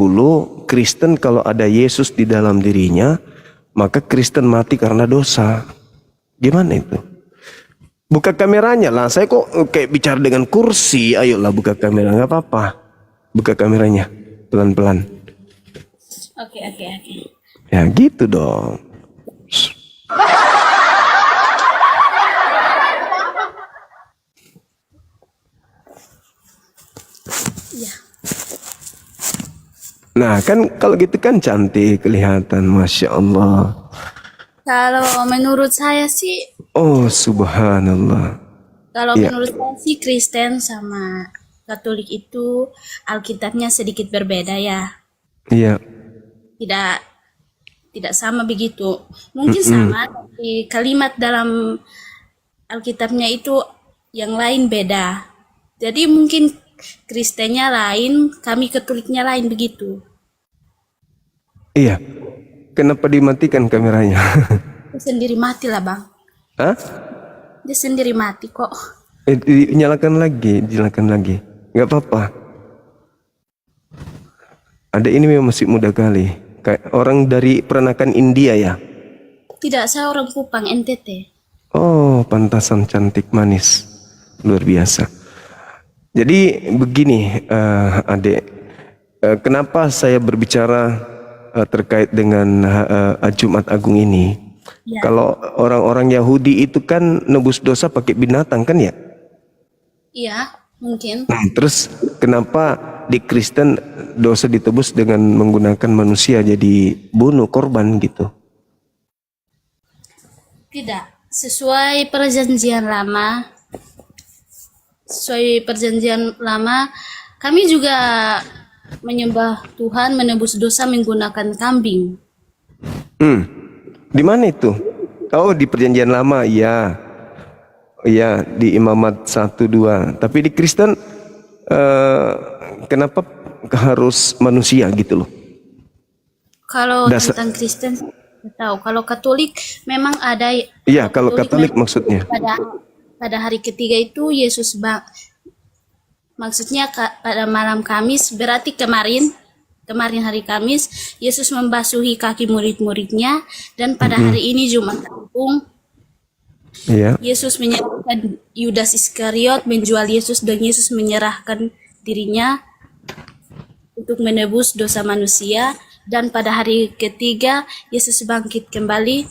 Dulu Kristen kalau ada Yesus di dalam dirinya, maka Kristen mati karena dosa. Gimana itu? Buka kameranya lah. Saya kok kayak bicara dengan kursi. Ayolah buka kamera, nggak apa-apa. Buka kameranya, pelan-pelan. Oke. Ya gitu dong. Ya. Nah kan kalau gitu kan cantik kelihatan, Masya Allah. Kalau menurut saya sih, Oh subhanallah. Ya, menurut saya sih Kristen sama Katolik itu Alkitabnya sedikit berbeda ya. iya. Tidak tidak sama begitu. Mungkin sama, tapi kalimat dalam Alkitabnya itu yang lain beda. Jadi mungkin Kristennya lain, kami Katoliknya lain begitu. Iya. Kenapa dimatikan kameranya? Dia sendiri mati lah bang. Hah? Dia sendiri mati kok. Nyalakan lagi, nyalakan lagi. Nggak apa-apa. Ada ini memang masih muda kali. Kayak orang dari peranakan India ya. Tidak, saya orang Kupang, NTT. Oh, pantasan cantik manis. Luar biasa. Jadi begini, adik. Kenapa saya berbicara terkait dengan Jumat Agung ini? Ya. Kalau orang-orang Yahudi itu kan nebus dosa pakai binatang kan ya? Iya, mungkin. Nah, terus kenapa di Kristen dosa ditebus dengan menggunakan manusia jadi bunuh korban gitu? Tidak, sesuai perjanjian lama. Sesuai perjanjian lama, kami juga menyembah Tuhan, menebus dosa menggunakan kambing. Di mana itu? Oh, di perjanjian lama, iya. Iya, di Imamat 1, 2. Tapi di Kristen kenapa harus manusia gitu loh? Kalau tentang Kristen, saya tahu. Kalau Katolik memang ada. Iya, kalau Katolik maksudnya. Pada hari ketiga itu Yesus maksudnya pada malam Kamis, berarti kemarin hari Kamis Yesus membasuhi kaki murid-muridnya, dan pada hari ini Jumat Agung Iya. Yesus menyerahkan Yudas Iskariot menjual Yesus, dan Yesus menyerahkan dirinya untuk menebus dosa manusia, dan pada hari ketiga Yesus bangkit kembali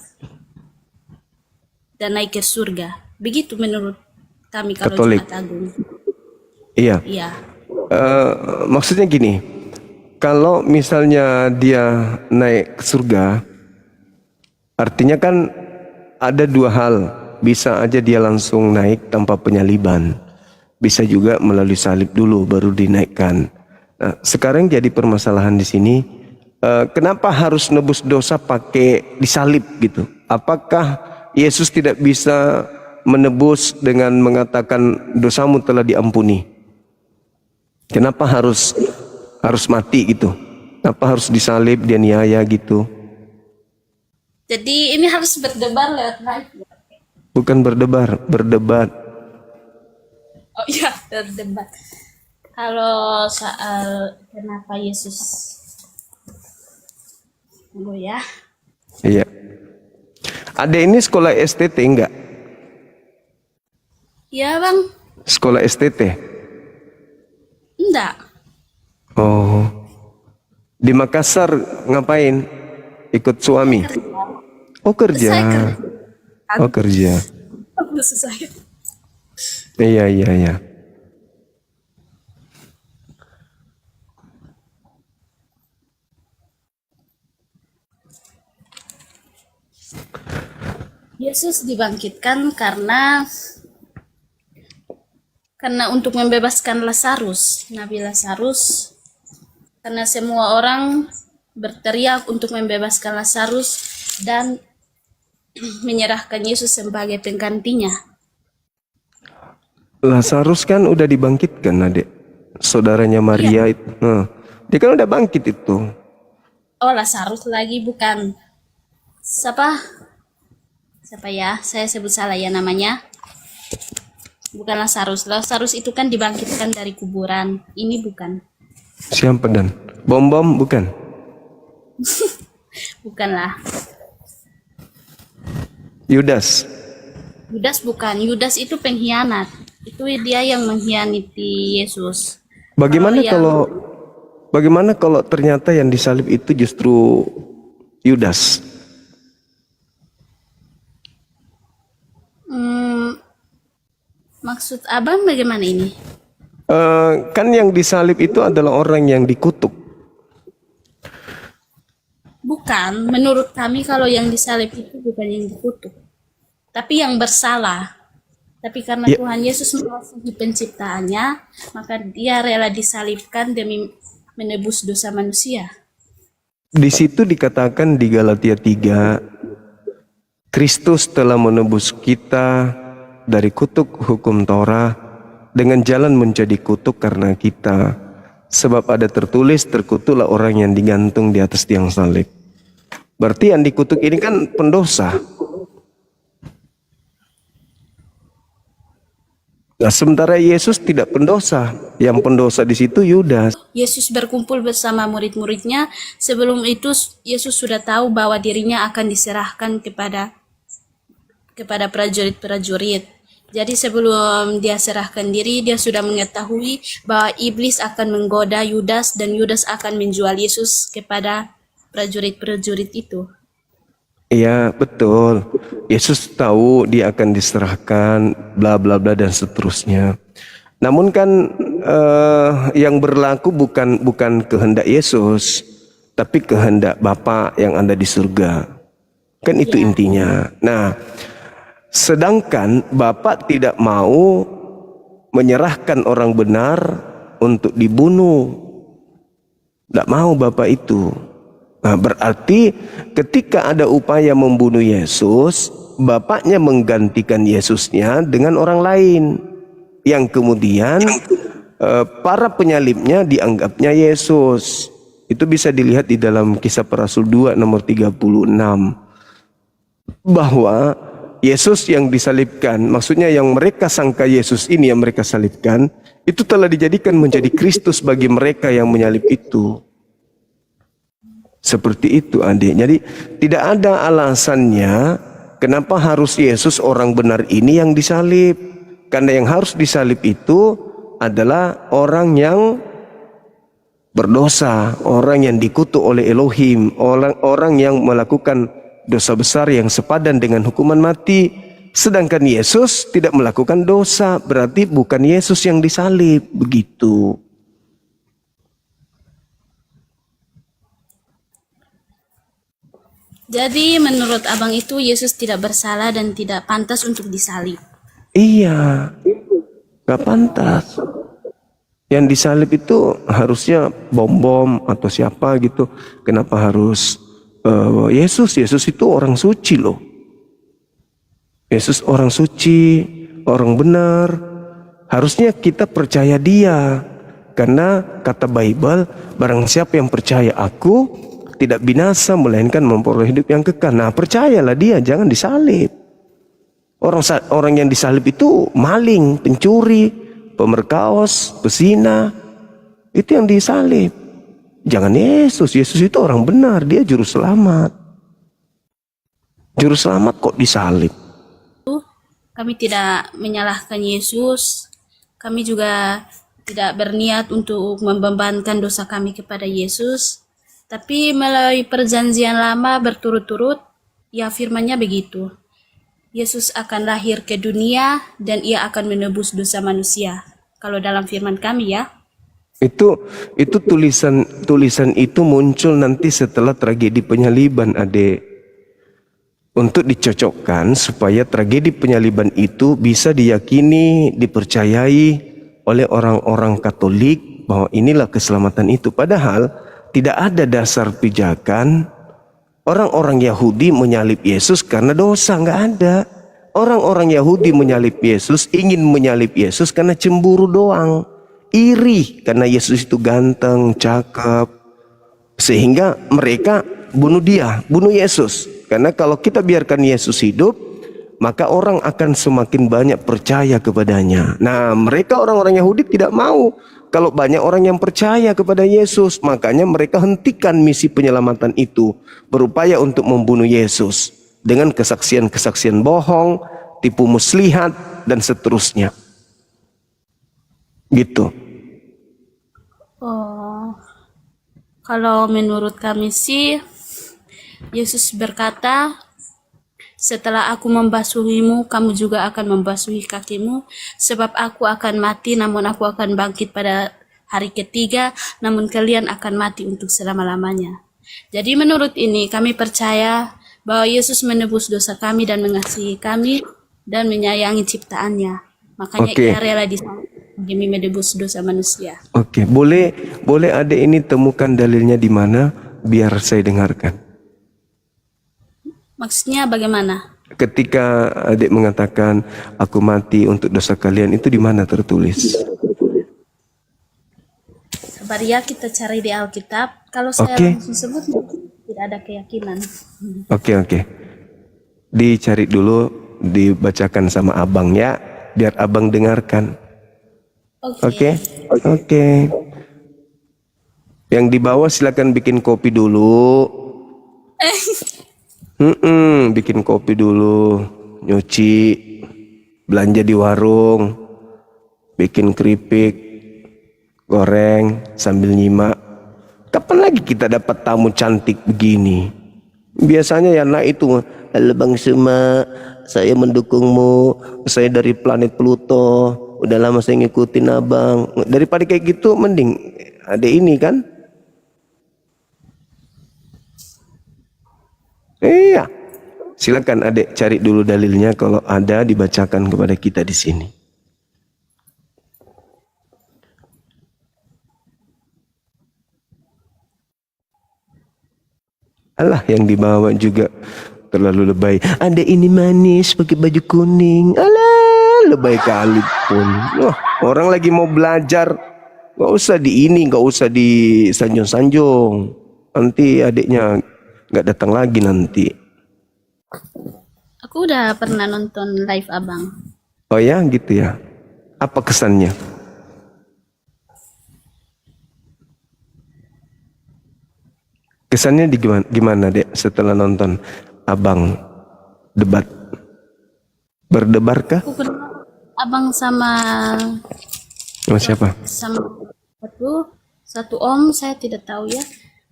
dan naik ke surga. Begitu menurut kami kalau Katolik. Jumat Agung. Iya. Iya. Maksudnya gini, kalau misalnya dia naik ke surga, artinya kan ada dua hal. Bisa aja dia langsung naik tanpa penyaliban. Bisa juga melalui salib dulu baru dinaikkan. Nah, sekarang jadi permasalahan di sini, kenapa harus nebus dosa pakai disalib gitu? Apakah Yesus tidak bisa menebus dengan mengatakan dosamu telah diampuni? Kenapa harus mati gitu? Kenapa harus disalib, dianiaya gitu? Jadi ini harus berdebar lewat live. Bukan berdebat. Oh iya, berdebat. Kalau soal kenapa Yesus, tunggu ya. Iya. Ada ini sekolah STT enggak? Iya bang, Sekolah STT? enggak. Oh. Di Makassar ngapain? Ikut suami? Oh kerja. Saya kerja. Oh kerja. Khusus saya. Iya. Yesus dibangkitkan karena untuk membebaskan Lazarus, Nabi Lazarus, karena semua orang berteriak untuk membebaskan Lazarus dan menyerahkan Yesus sebagai penggantinya. Lazarus kan udah dibangkitkan, adik. Saudaranya Maria itu. Nah, dia kan udah bangkit itu. Oh, Lazarus lagi bukan. Siapa ya? Saya sebut salah ya namanya. Bukan Lazarus. Lazarus itu kan dibangkitkan dari kuburan. Ini bukan. Siapa dan? Bom-bom bukan? Bukanlah. Yudas. Yudas bukan. Yudas itu pengkhianat. Itu dia yang mengkhianati Yesus. Bagaimana yang- kalau bagaimana kalau ternyata yang disalib itu justru Yudas? Maksud abang bagaimana ini? Kan yang disalib itu adalah orang yang dikutuk. Bukan. Menurut kami kalau yang disalib itu bukan yang dikutuk, tapi yang bersalah. Tapi karena Ya. Tuhan Yesus mengasihi penciptaannya, maka dia rela disalibkan demi menebus dosa manusia. Di situ dikatakan di Galatia 3, Kristus telah menebus kita dari kutuk hukum Torah dengan jalan menjadi kutuk karena kita. Sebab ada tertulis, terkutuklah orang yang digantung di atas tiang salib. Berarti yang dikutuk ini kan pendosa. Nah, sementara Yesus tidak pendosa. Yang pendosa di situ Yudas. Yesus berkumpul bersama murid-muridnya. Sebelum itu Yesus sudah tahu bahwa dirinya akan diserahkan kepada prajurit-prajurit. Jadi sebelum dia serahkan diri, dia sudah mengetahui bahwa iblis akan menggoda Yudas dan Yudas akan menjual Yesus kepada prajurit-prajurit itu. Iya, betul. Yesus tahu dia akan diserahkan, bla bla bla dan seterusnya. Namun kan yang berlaku bukan kehendak Yesus, tapi kehendak Bapa yang ada di surga. Kan itu intinya. Nah, sedangkan Bapa tidak mau menyerahkan orang benar untuk dibunuh. Tidak mau Bapa itu. Nah, berarti ketika ada upaya membunuh Yesus, Bapaknya menggantikan Yesusnya dengan orang lain. Yang kemudian para penyalibnya dianggapnya Yesus. Itu bisa dilihat di dalam Kisah Para Rasul 2 nomor 36. Bahwa Yesus yang disalibkan, maksudnya yang mereka sangka Yesus ini yang mereka salibkan, itu telah dijadikan menjadi Kristus bagi mereka yang menyalib itu. Seperti itu adik. Jadi tidak ada alasannya kenapa harus Yesus orang benar ini yang disalib. Karena yang harus disalib itu adalah orang yang berdosa, orang yang dikutuk oleh Elohim, orang yang melakukan dosa besar yang sepadan dengan hukuman mati. Sedangkan Yesus tidak melakukan dosa, berarti bukan Yesus yang disalib. Begitu. Jadi menurut abang itu Yesus tidak bersalah dan tidak pantas untuk disalib. Iya, gak pantas. Yang disalib itu harusnya bom-bom atau siapa gitu. Kenapa harus Yesus? Yesus itu orang suci loh. Yesus orang suci, orang benar. Harusnya kita percaya dia. Karena kata Bible, barang siapa yang percaya aku tidak binasa melainkan memperoleh hidup yang kekal. Nah, percayalah dia, jangan disalib. Orang yang disalib itu maling, pencuri, pemerkaos, pesina. Itu yang disalib. Jangan Yesus. Yesus itu orang benar, dia juru selamat. Juru selamat kok disalib. Kami tidak menyalahkan Yesus. Kami juga tidak berniat untuk membebankan dosa kami kepada Yesus. Tapi melalui perjanjian lama berturut-turut, ya firman-Nya begitu. Yesus akan lahir ke dunia dan ia akan menebus dosa manusia. Kalau dalam firman kami ya. Itu tulisan itu muncul nanti setelah tragedi penyaliban, Adik. Untuk dicocokkan supaya tragedi penyaliban itu bisa diyakini, dipercayai oleh orang-orang Katolik bahwa inilah keselamatan itu. Padahal tidak ada dasar pijakan orang-orang Yahudi menyalib Yesus karena dosa, nggak ada. Orang-orang Yahudi menyalib Yesus, ingin menyalib Yesus karena cemburu doang. Iri karena Yesus itu ganteng, cakep. Sehingga mereka bunuh dia, bunuh Yesus. Karena kalau kita biarkan Yesus hidup, maka orang akan semakin banyak percaya kepadanya. Nah, mereka orang-orang Yahudi tidak mau Kalau banyak orang yang percaya kepada Yesus, makanya mereka hentikan misi penyelamatan itu, berupaya untuk membunuh Yesus dengan kesaksian-kesaksian bohong, tipu muslihat, dan seterusnya. Gitu. Oh, kalau menurut kami sih, Yesus berkata, setelah aku membasuhimu, kamu juga akan membasuhi kakimu, sebab aku akan mati, namun aku akan bangkit pada hari ketiga, namun kalian akan mati untuk selama-lamanya. Jadi menurut ini, kami percaya bahwa Yesus menebus dosa kami dan mengasihi kami dan menyayangi ciptaannya. Makanya Oke. ia rela disalib demi menebus dosa manusia. Oke, boleh adik ini temukan dalilnya di mana biar saya dengarkan. Maksudnya bagaimana? Ketika adik mengatakan aku mati untuk dosa kalian, itu di mana tertulis? Sabar ya, kita cari di Alkitab. Kalau saya Oke. langsung sebut, tidak ada keyakinan. Oke. Dicari dulu, dibacakan sama abang ya, biar abang dengarkan. Oke. Oke. Yang di bawah silakan bikin kopi dulu. Bikin kopi dulu, nyuci, belanja di warung, bikin keripik, goreng sambil nyimak. Kapan lagi kita dapat tamu cantik begini? Biasanya ya nak itu, halo Bang Suma, saya mendukungmu, saya dari planet Pluto, udah lama saya ngikutin abang. Daripada kayak gitu, mending ada ini kan? Iya, silakan adik cari dulu dalilnya, kalau ada dibacakan kepada kita di sini. Alah, yang dibawa juga terlalu lebay. Ada ini manis pakai baju kuning. Alah, lebay kali pun. Wah, orang lagi mau belajar, nggak usah di ini, nggak usah di sanjung-sanjung. Nanti adiknya nggak datang lagi nanti. Aku udah pernah nonton live abang. Oh ya, gitu ya. Apa kesannya? Kesannya di gimana dek setelah nonton abang debat? Berdebarkah? Aku pernah abang sama Sama siapa? satu om, saya tidak tahu ya.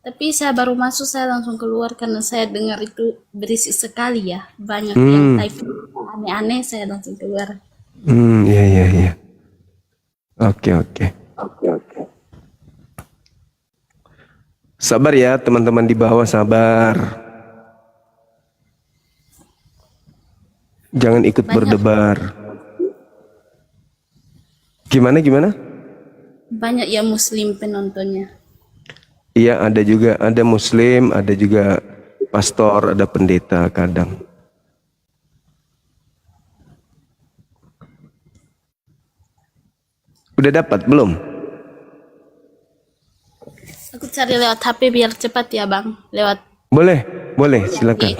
Tapi saya baru masuk, saya langsung keluar karena saya dengar itu berisik sekali ya. Banyak yang type aneh-aneh, saya langsung keluar. Iya. Oke. Sabar ya teman-teman di bawah, sabar. Jangan ikut berdebar. Gimana? Banyak ya muslim penontonnya. Iya, ada muslim, ada juga pastor, ada pendeta kadang. Udah dapat belum? Aku cari lewat HP biar cepat ya bang. Lewat Boleh, silakan.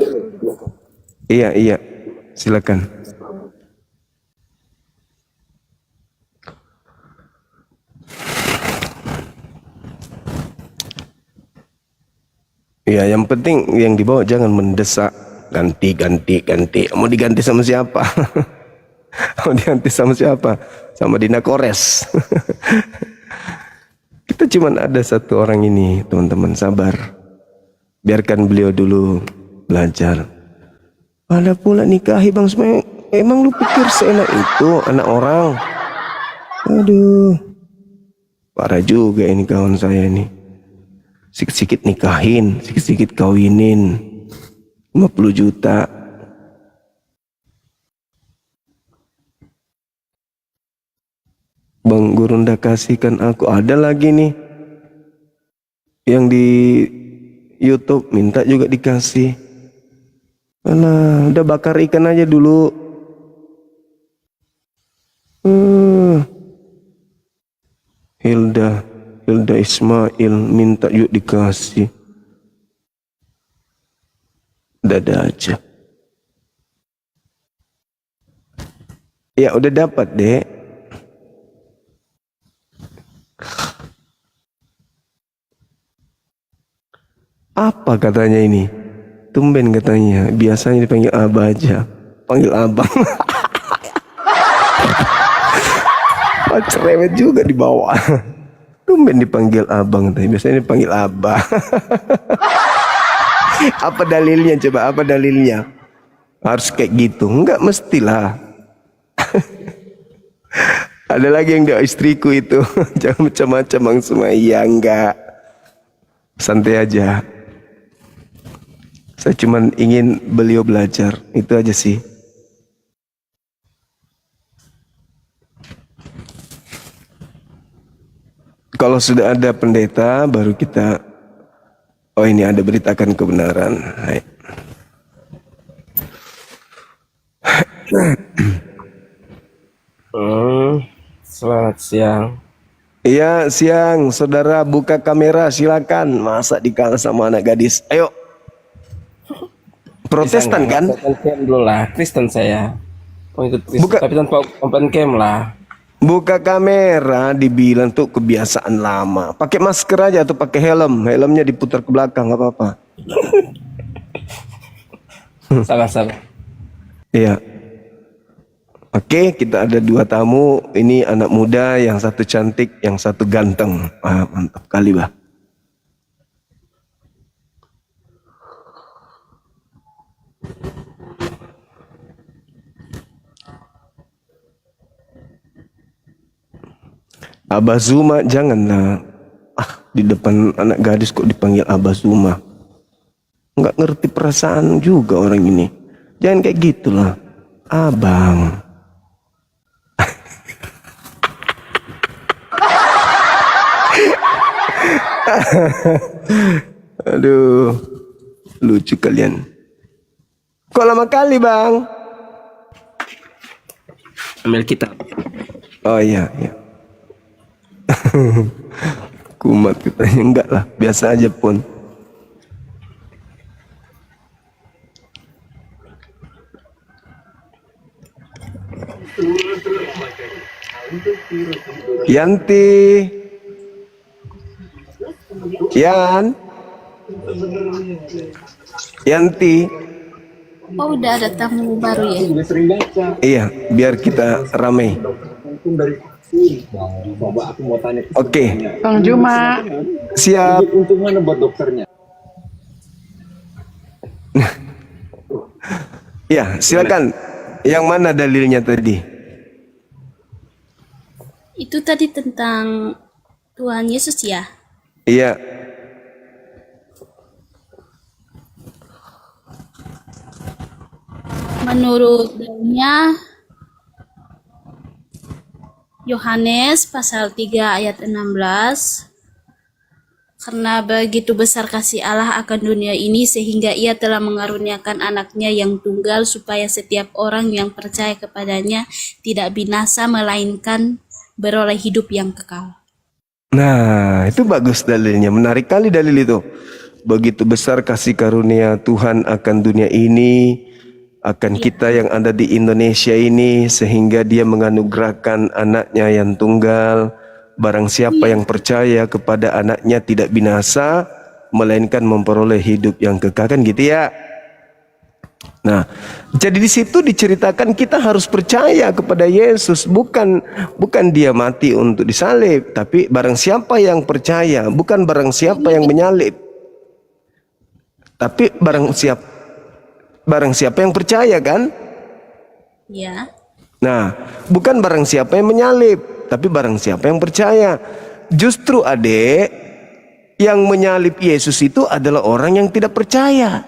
Iya, silakan. Ya, yang penting yang dibawa jangan mendesak. Ganti. Mau diganti sama siapa? Mau diganti sama siapa? Sama Dina Kores. Kita cuman ada satu orang ini, teman-teman, sabar. Biarkan beliau dulu belajar. Ada pula nikahi Bang Suma. Emang lu pikir seenak itu anak orang? Aduh. Parah juga ini kawan saya ini. Sikit-sikit nikahin, sikit-sikit kawinin. 50 juta. Bang Gurunda kasihkan aku. Ada lagi nih yang di YouTube minta juga dikasih. Alah, udah bakar ikan aja dulu. Hilda Ismail minta yuk dikasih. Dada aja. Ya udah dapat dek. Apa katanya ini? Tumben katanya, biasanya dipanggil Abah aja. Panggil Abang. Oh, cerewet juga di bawah. Tumben dipanggil Abang, tapi biasanya dipanggil Abah. Apa dalilnya coba? Apa dalilnya? Harus kayak gitu? Enggak mestilah. Ada lagi yang dia istriku itu. Jangan macam-macam Bang Suma. Iya enggak. Santai aja. Saya cuman ingin beliau belajar. Itu aja sih. Kalau sudah ada pendeta, baru kita, oh ini ada beritakan kebenaran. Hai. Selamat siang. Iya siang, saudara buka kamera silakan. Masa dikalah sama anak gadis? Ayo. Protestan kan? Open cam dulu lah, Kristen saya. Pengikut Kristen, Buka- tapi tanpa open cam lah. Buka kamera dibilang tuh kebiasaan lama. Pakai masker aja atau pakai helm. Helmnya diputar ke belakang nggak apa-apa. Salah. Iya. Oke, kita ada 2 tamu. Ini anak muda, yang satu cantik, yang satu ganteng. Ah, mantap kali, Bah. Abah Zuma, janganlah. Di depan anak gadis kok dipanggil Abah Zuma. Nggak ngerti perasaan juga orang ini. Jangan kayak gitulah. Abang. Aduh, lucu kalian. Kok lama kali bang? Ambil kitab. Oh iya, iya. Kumat katanya, enggak lah, biasa aja pun. Yanti, Yanti. Oh, udah ada tamu baru ya? Iya, biar kita ramai. Oke, Bang Juma, siap. Untuk mana buat dokternya? Ya, silakan. Yang mana dalilnya tadi? Itu tadi tentang Tuhan Yesus ya? Iya. Menurut dalilnya Yohanes pasal 3 ayat 16, karena begitu besar kasih Allah akan dunia ini sehingga ia telah mengaruniakan anaknya yang tunggal supaya setiap orang yang percaya kepadanya tidak binasa melainkan beroleh hidup yang kekal. Nah, itu bagus dalilnya. Menarik kali dalil itu. Begitu besar kasih karunia Tuhan akan dunia ini, akan kita yang ada di Indonesia ini, sehingga dia menganugerahkan anaknya yang tunggal. Barang siapa yang percaya kepada anaknya tidak binasa, melainkan memperoleh hidup yang kekal, kan gitu ya. Nah, jadi di situ diceritakan kita harus percaya kepada Yesus, bukan dia mati untuk disalib, tapi barang siapa yang percaya, bukan barang siapa yang menyalib, tapi barang siapa yang percaya, kan? Ya. Nah, bukan barang siapa yang menyalib, tapi barang siapa yang percaya. Justru adek, yang menyalib Yesus itu adalah orang yang tidak percaya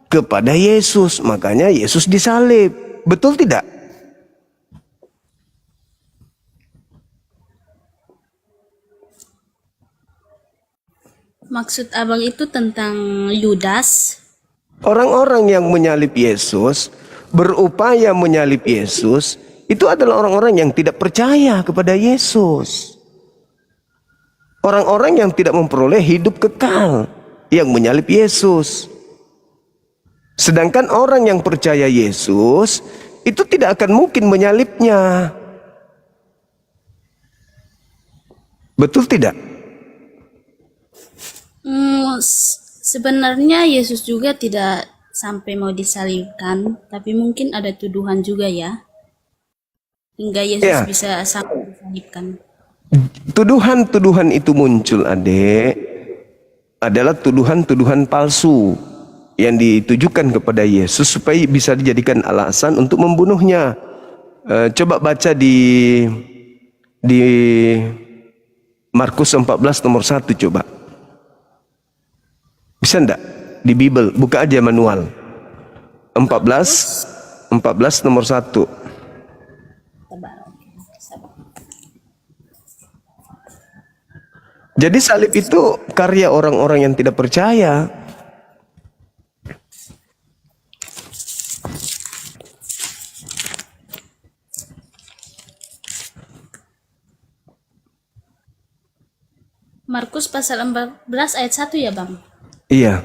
kepada Yesus. Makanya Yesus disalib. Betul tidak? Maksud abang itu tentang Yudas. Orang-orang yang menyalib Yesus, berupaya menyalib Yesus, itu adalah orang-orang yang tidak percaya kepada Yesus. Orang-orang yang tidak memperoleh hidup kekal, yang menyalib Yesus. Sedangkan orang yang percaya Yesus, itu tidak akan mungkin menyalibnya. Betul tidak? Sebenarnya Yesus juga tidak sampai mau disalibkan, tapi mungkin ada tuduhan juga ya, hingga Yesus Ya, bisa sampai disalibkan. tuduhan-tuduhan itu muncul, adik, adalah tuduhan-tuduhan palsu yang ditujukan kepada Yesus supaya bisa dijadikan alasan untuk membunuhnya. Coba baca di Markus 14 nomor 1 coba. Bisa enggak? Di Bible, buka aja manual. 14 nomor 1. Sabar, oke, sabar. Jadi salib itu karya orang-orang yang tidak percaya. Markus pasal 14 ayat 1 ya Bang? Iya.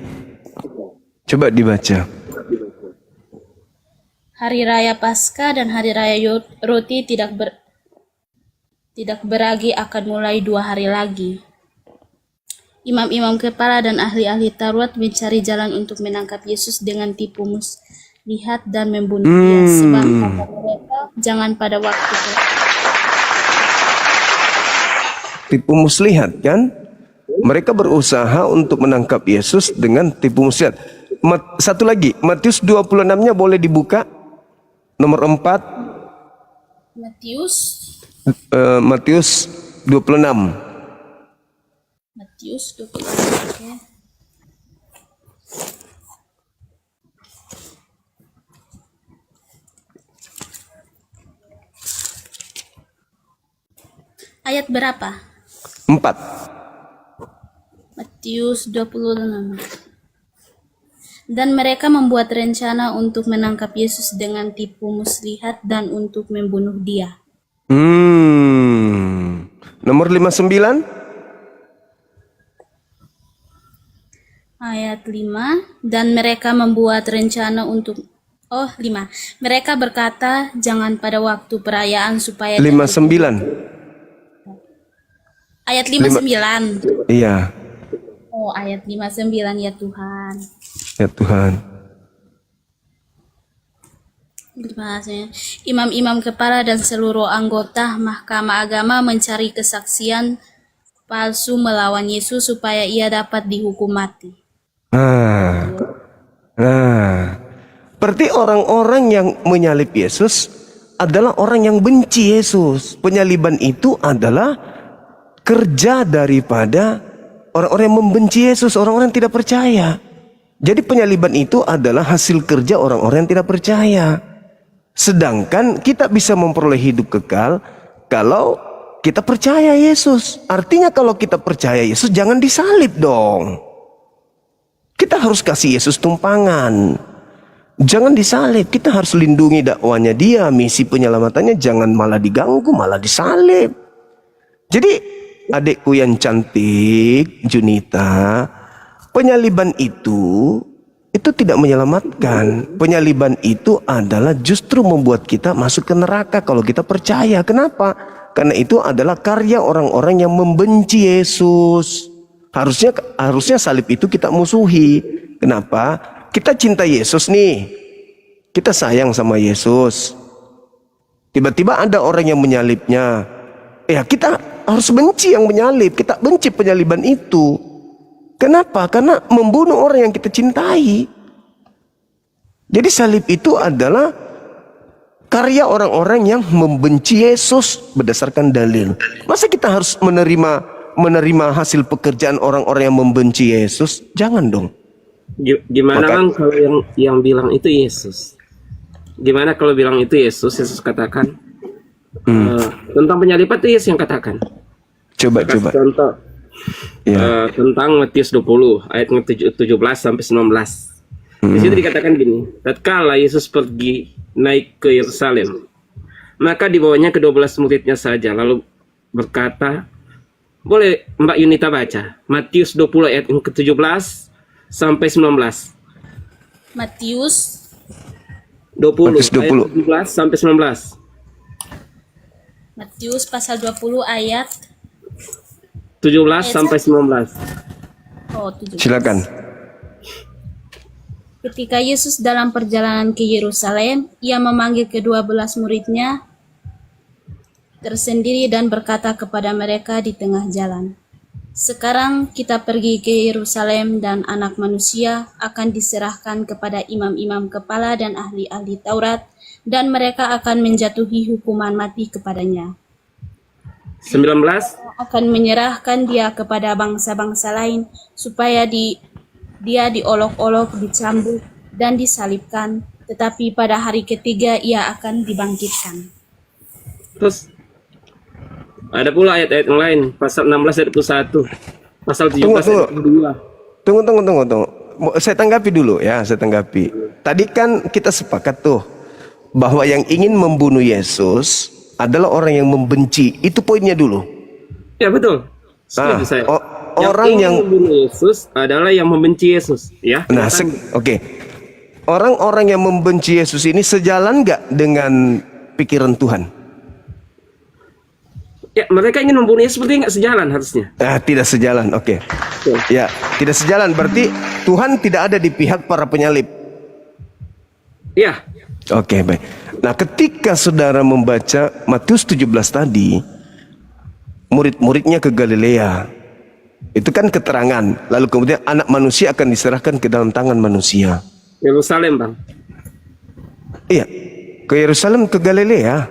Coba dibaca. Hari Raya Paskah dan Hari Raya Roti tidak beragi akan mulai 2 hari lagi. Imam-imam kepala dan ahli-ahli Taurat mencari jalan untuk menangkap Yesus dengan tipu muslihat dan membunuh dia. Sebab kata mereka, jangan pada waktu Tipu muslihat kan? Mereka berusaha untuk menangkap Yesus dengan tipu muslihat. Satu lagi, Matius 26-nya boleh dibuka. Nomor 4, Matius Matius 26. Matius 26, oke. Ayat berapa? 4. Matius 26. Dan mereka membuat rencana untuk menangkap Yesus dengan tipu muslihat dan untuk membunuh dia. Nomor 59. Ayat 5. Dan mereka membuat rencana untuk 5. Mereka berkata, jangan pada waktu perayaan supaya 59. Ayat 59. Iya, Oh, ayat 59 ya Tuhan. ya Tuhan. Terima kasih. Imam-imam kepala dan seluruh anggota Mahkamah Agama mencari kesaksian palsu melawan Yesus supaya ia dapat dihukum mati. Nah, berarti orang-orang yang menyalib Yesus adalah orang yang benci Yesus. Penyaliban itu adalah kerja daripada orang-orang yang membenci Yesus, orang-orang yang tidak percaya. Jadi penyaliban itu adalah hasil kerja orang-orang yang tidak percaya. Sedangkan kita bisa memperoleh hidup kekal kalau kita percaya Yesus. Artinya kalau kita percaya Yesus, jangan disalib dong. Kita harus kasih Yesus tumpangan. Jangan disalib. Kita harus lindungi dakwanya dia, misi penyelamatannya jangan malah diganggu, malah disalib. Jadi adikku yang cantik, Junita, penyaliban itu tidak menyelamatkan. Penyaliban itu adalah justru membuat kita masuk ke neraka kalau kita percaya. Kenapa? Karena itu adalah karya orang-orang yang membenci Yesus. Harusnya salib itu kita musuhi. Kenapa? Kita cinta Yesus nih. Kita sayang sama Yesus. Tiba-tiba ada orang yang menyalibnya. Ya kita harus benci yang menyalib. Kita benci penyaliban itu. Kenapa? Karena membunuh orang yang kita cintai. Jadi salib itu adalah karya orang-orang yang membenci Yesus berdasarkan dalil. Masa kita harus menerima hasil pekerjaan orang-orang yang membenci Yesus? Jangan dong. Gimana Bang kalau yang bilang itu Yesus? Gimana kalau bilang itu Yesus? Yesus katakan tentang penyaliban itu Yesus yang katakan. Coba. Contoh tentang Matius 20 ayat 17 sampai 19. Di situ dikatakan gini, tatkala Yesus pergi naik ke Yerusalem, maka dibawanya ke-12 muridnya saja, lalu berkata, boleh Mbak Yunita baca Matius 20 ayat ke-17 sampai 19. Matius 20 ayat 17 sampai 19. Matius pasal 20 ayat 17 sampai 19. Oh, 17. Silakan. Ketika Yesus dalam perjalanan ke Yerusalem, ia memanggil ke-12 muridnya tersendiri dan berkata kepada mereka di tengah jalan, "Sekarang kita pergi ke Yerusalem dan Anak Manusia akan diserahkan kepada imam-imam kepala dan ahli-ahli Taurat, dan mereka akan menjatuhi hukuman mati kepadanya. 19. Akan menyerahkan dia kepada bangsa-bangsa lain supaya dia diolok-olok, dicambuk, dan disalibkan, tetapi pada hari ketiga ia akan dibangkitkan." Terus ada pula ayat-ayat yang lain, pasal 16 ayat 21, pasal 17 ayat 22. Tunggu. Saya tanggapi dulu ya, saya tanggapi. Tadi kan kita sepakat tuh bahwa yang ingin membunuh Yesus adalah orang yang membenci. Itu poinnya dulu. Ya betul. Setuju saya. Orang yang membunuh Yesus adalah yang membenci Yesus, ya. Nah, oke. Orang-orang yang membenci Yesus ini sejalan nggak dengan pikiran Tuhan? Ya, mereka ingin membunuh Yesus seperti nggak sejalan harusnya. Tidak sejalan, oke. Betul. Ya, tidak sejalan. Berarti Tuhan tidak ada di pihak para penyalib. Ya, Oke, baik. Nah, ketika saudara membaca Matius 17 tadi, murid-muridnya ke Galilea. Itu kan keterangan. Lalu kemudian Anak Manusia akan diserahkan ke dalam tangan manusia. Yerusalem, Bang. Iya, ke Yerusalem, ke Galilea.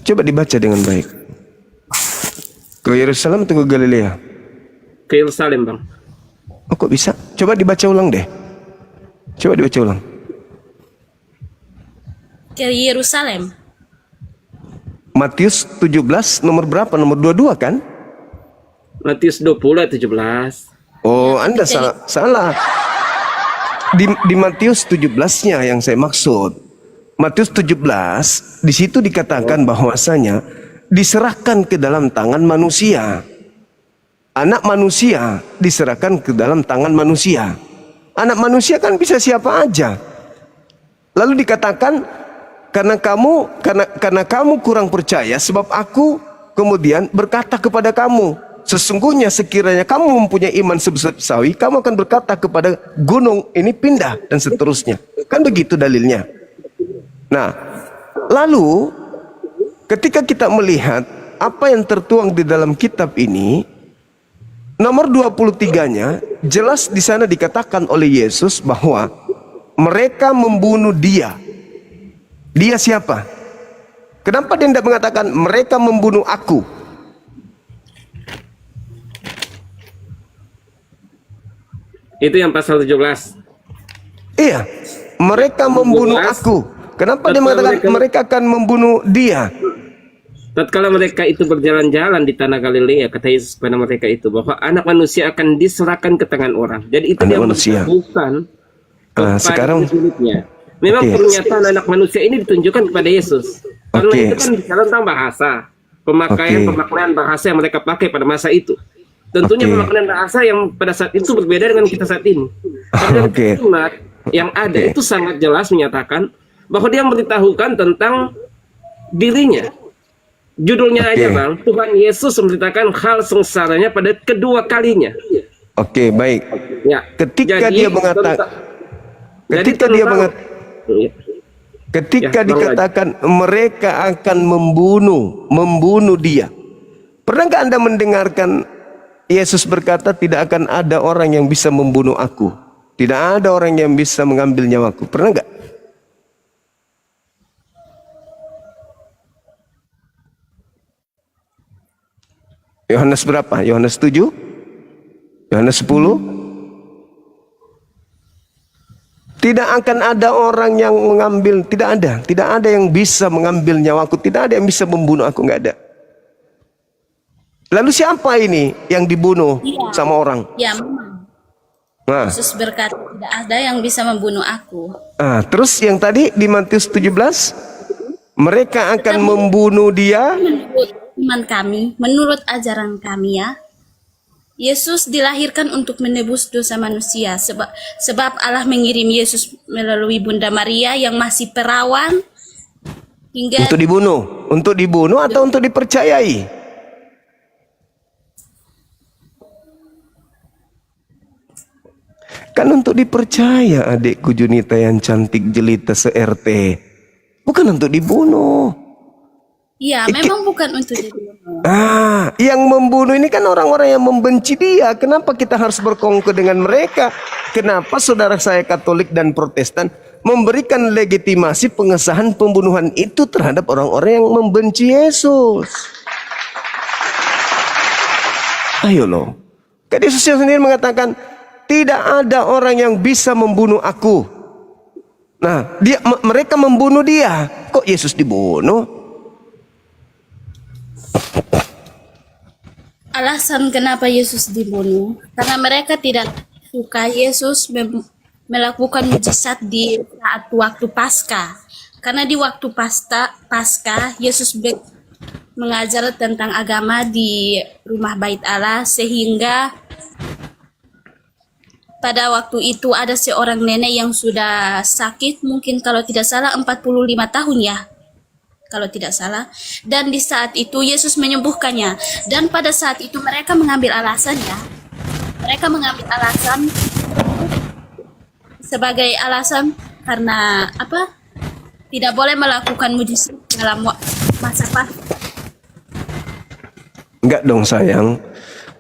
Coba dibaca dengan baik. Ke Yerusalem atau ke Galilea? Ke Yerusalem, Bang. Oh, kok bisa? Coba dibaca ulang deh. Coba dibaca ulang. Ke Yerusalem. Matius 17 nomor berapa? Nomor 22 kan? Matius 20 ayat 17. Oh, Anda salah. Di Matius 17-nya yang saya maksud. Matius 17, di situ dikatakan bahwasanya diserahkan ke dalam tangan manusia. Anak Manusia diserahkan ke dalam tangan manusia. Anak Manusia kan bisa siapa aja. Lalu dikatakan karena kamu kurang percaya, sebab aku kemudian berkata kepada kamu, sesungguhnya sekiranya kamu mempunyai iman sebesar sawi, kamu akan berkata kepada gunung ini pindah, dan seterusnya. Kan begitu dalilnya. Nah, lalu ketika kita melihat apa yang tertuang di dalam kitab ini, nomor 23-nya jelas di sana dikatakan oleh Yesus bahwa mereka membunuh dia. Dia siapa? Kenapa dia tidak mengatakan mereka membunuh aku? Itu yang pasal 17. Iya, mereka membunuh aku. Kenapa dia mengatakan mereka akan membunuh dia? Tatkala mereka itu berjalan-jalan di tanah Galilea, kata Yesus kepada mereka itu bahwa Anak Manusia akan diserahkan ke tangan orang. Jadi itu Anak dia manusia. bukan Sekarang muridnya. Memang pernyataan Anak Manusia ini ditunjukkan kepada Yesus. Karena itu kan bicara tentang bahasa, pemaknaan bahasa yang mereka pakai pada masa itu. Tentunya pemaknaan bahasa yang pada saat itu berbeda dengan kita saat ini. Karena kalimat yang ada itu sangat jelas menyatakan bahwa dia memberitahukan tentang dirinya. Judulnya aja, Bang, Tuhan Yesus memberitakan hal sengsaranya pada kedua kalinya. Oke, baik. Ya. Ketika dia mengatakan, ketika dikatakan mereka akan membunuh dia. Pernahkah Anda mendengarkan Yesus berkata tidak akan ada orang yang bisa membunuh aku? Tidak ada orang yang bisa mengambil nyawaku. Pernah nggak? Yohanes berapa? Yohanes 7? Yohanes 10? Tidak akan ada orang yang mengambil, tidak ada yang bisa mengambil nyawaku, tidak ada yang bisa membunuh aku, nggak ada. Lalu siapa ini yang dibunuh sama orang? Ya, memang. Nah, Yesus berkata tidak ada yang bisa membunuh aku. Terus yang tadi di Matius 17, mereka akan membunuh dia. Menurut iman kami, menurut ajaran kami ya, Yesus dilahirkan untuk menebus dosa manusia. Sebab Allah mengirim Yesus melalui Bunda Maria yang masih perawan hingga Untuk dibunuh atau untuk dipercayai? Kan untuk dipercaya adikku Junita yang cantik jelita se-RT. Bukan untuk dibunuh. Iya, memang bukan untuk dibunuh. Yang membunuh ini kan orang-orang yang membenci dia. Kenapa kita harus berkongkol dengan mereka? Kenapa saudara saya Katolik dan Protestan memberikan legitimasi pengesahan pembunuhan itu terhadap orang-orang yang membenci Yesus? Ayo loh. Kan Yesus sendiri mengatakan, tidak ada orang yang bisa membunuh aku. Nah, mereka membunuh dia. Kok Yesus dibunuh? Alasan kenapa Yesus dibunuh, karena mereka tidak suka Yesus melakukan mujizat di saat waktu Paskah. Karena di waktu Paskah, Yesus mengajar tentang agama di rumah Bait Allah, sehingga pada waktu itu ada seorang nenek yang sudah sakit, mungkin kalau tidak salah 45 tahun ya, kalau tidak salah. Dan di saat itu Yesus menyembuhkannya. Dan pada saat itu mereka mengambil alasan ya. Mereka mengambil alasan sebagai alasan karena apa? Tidak boleh melakukan mujizat dalam masa Paskah. Enggak dong sayang.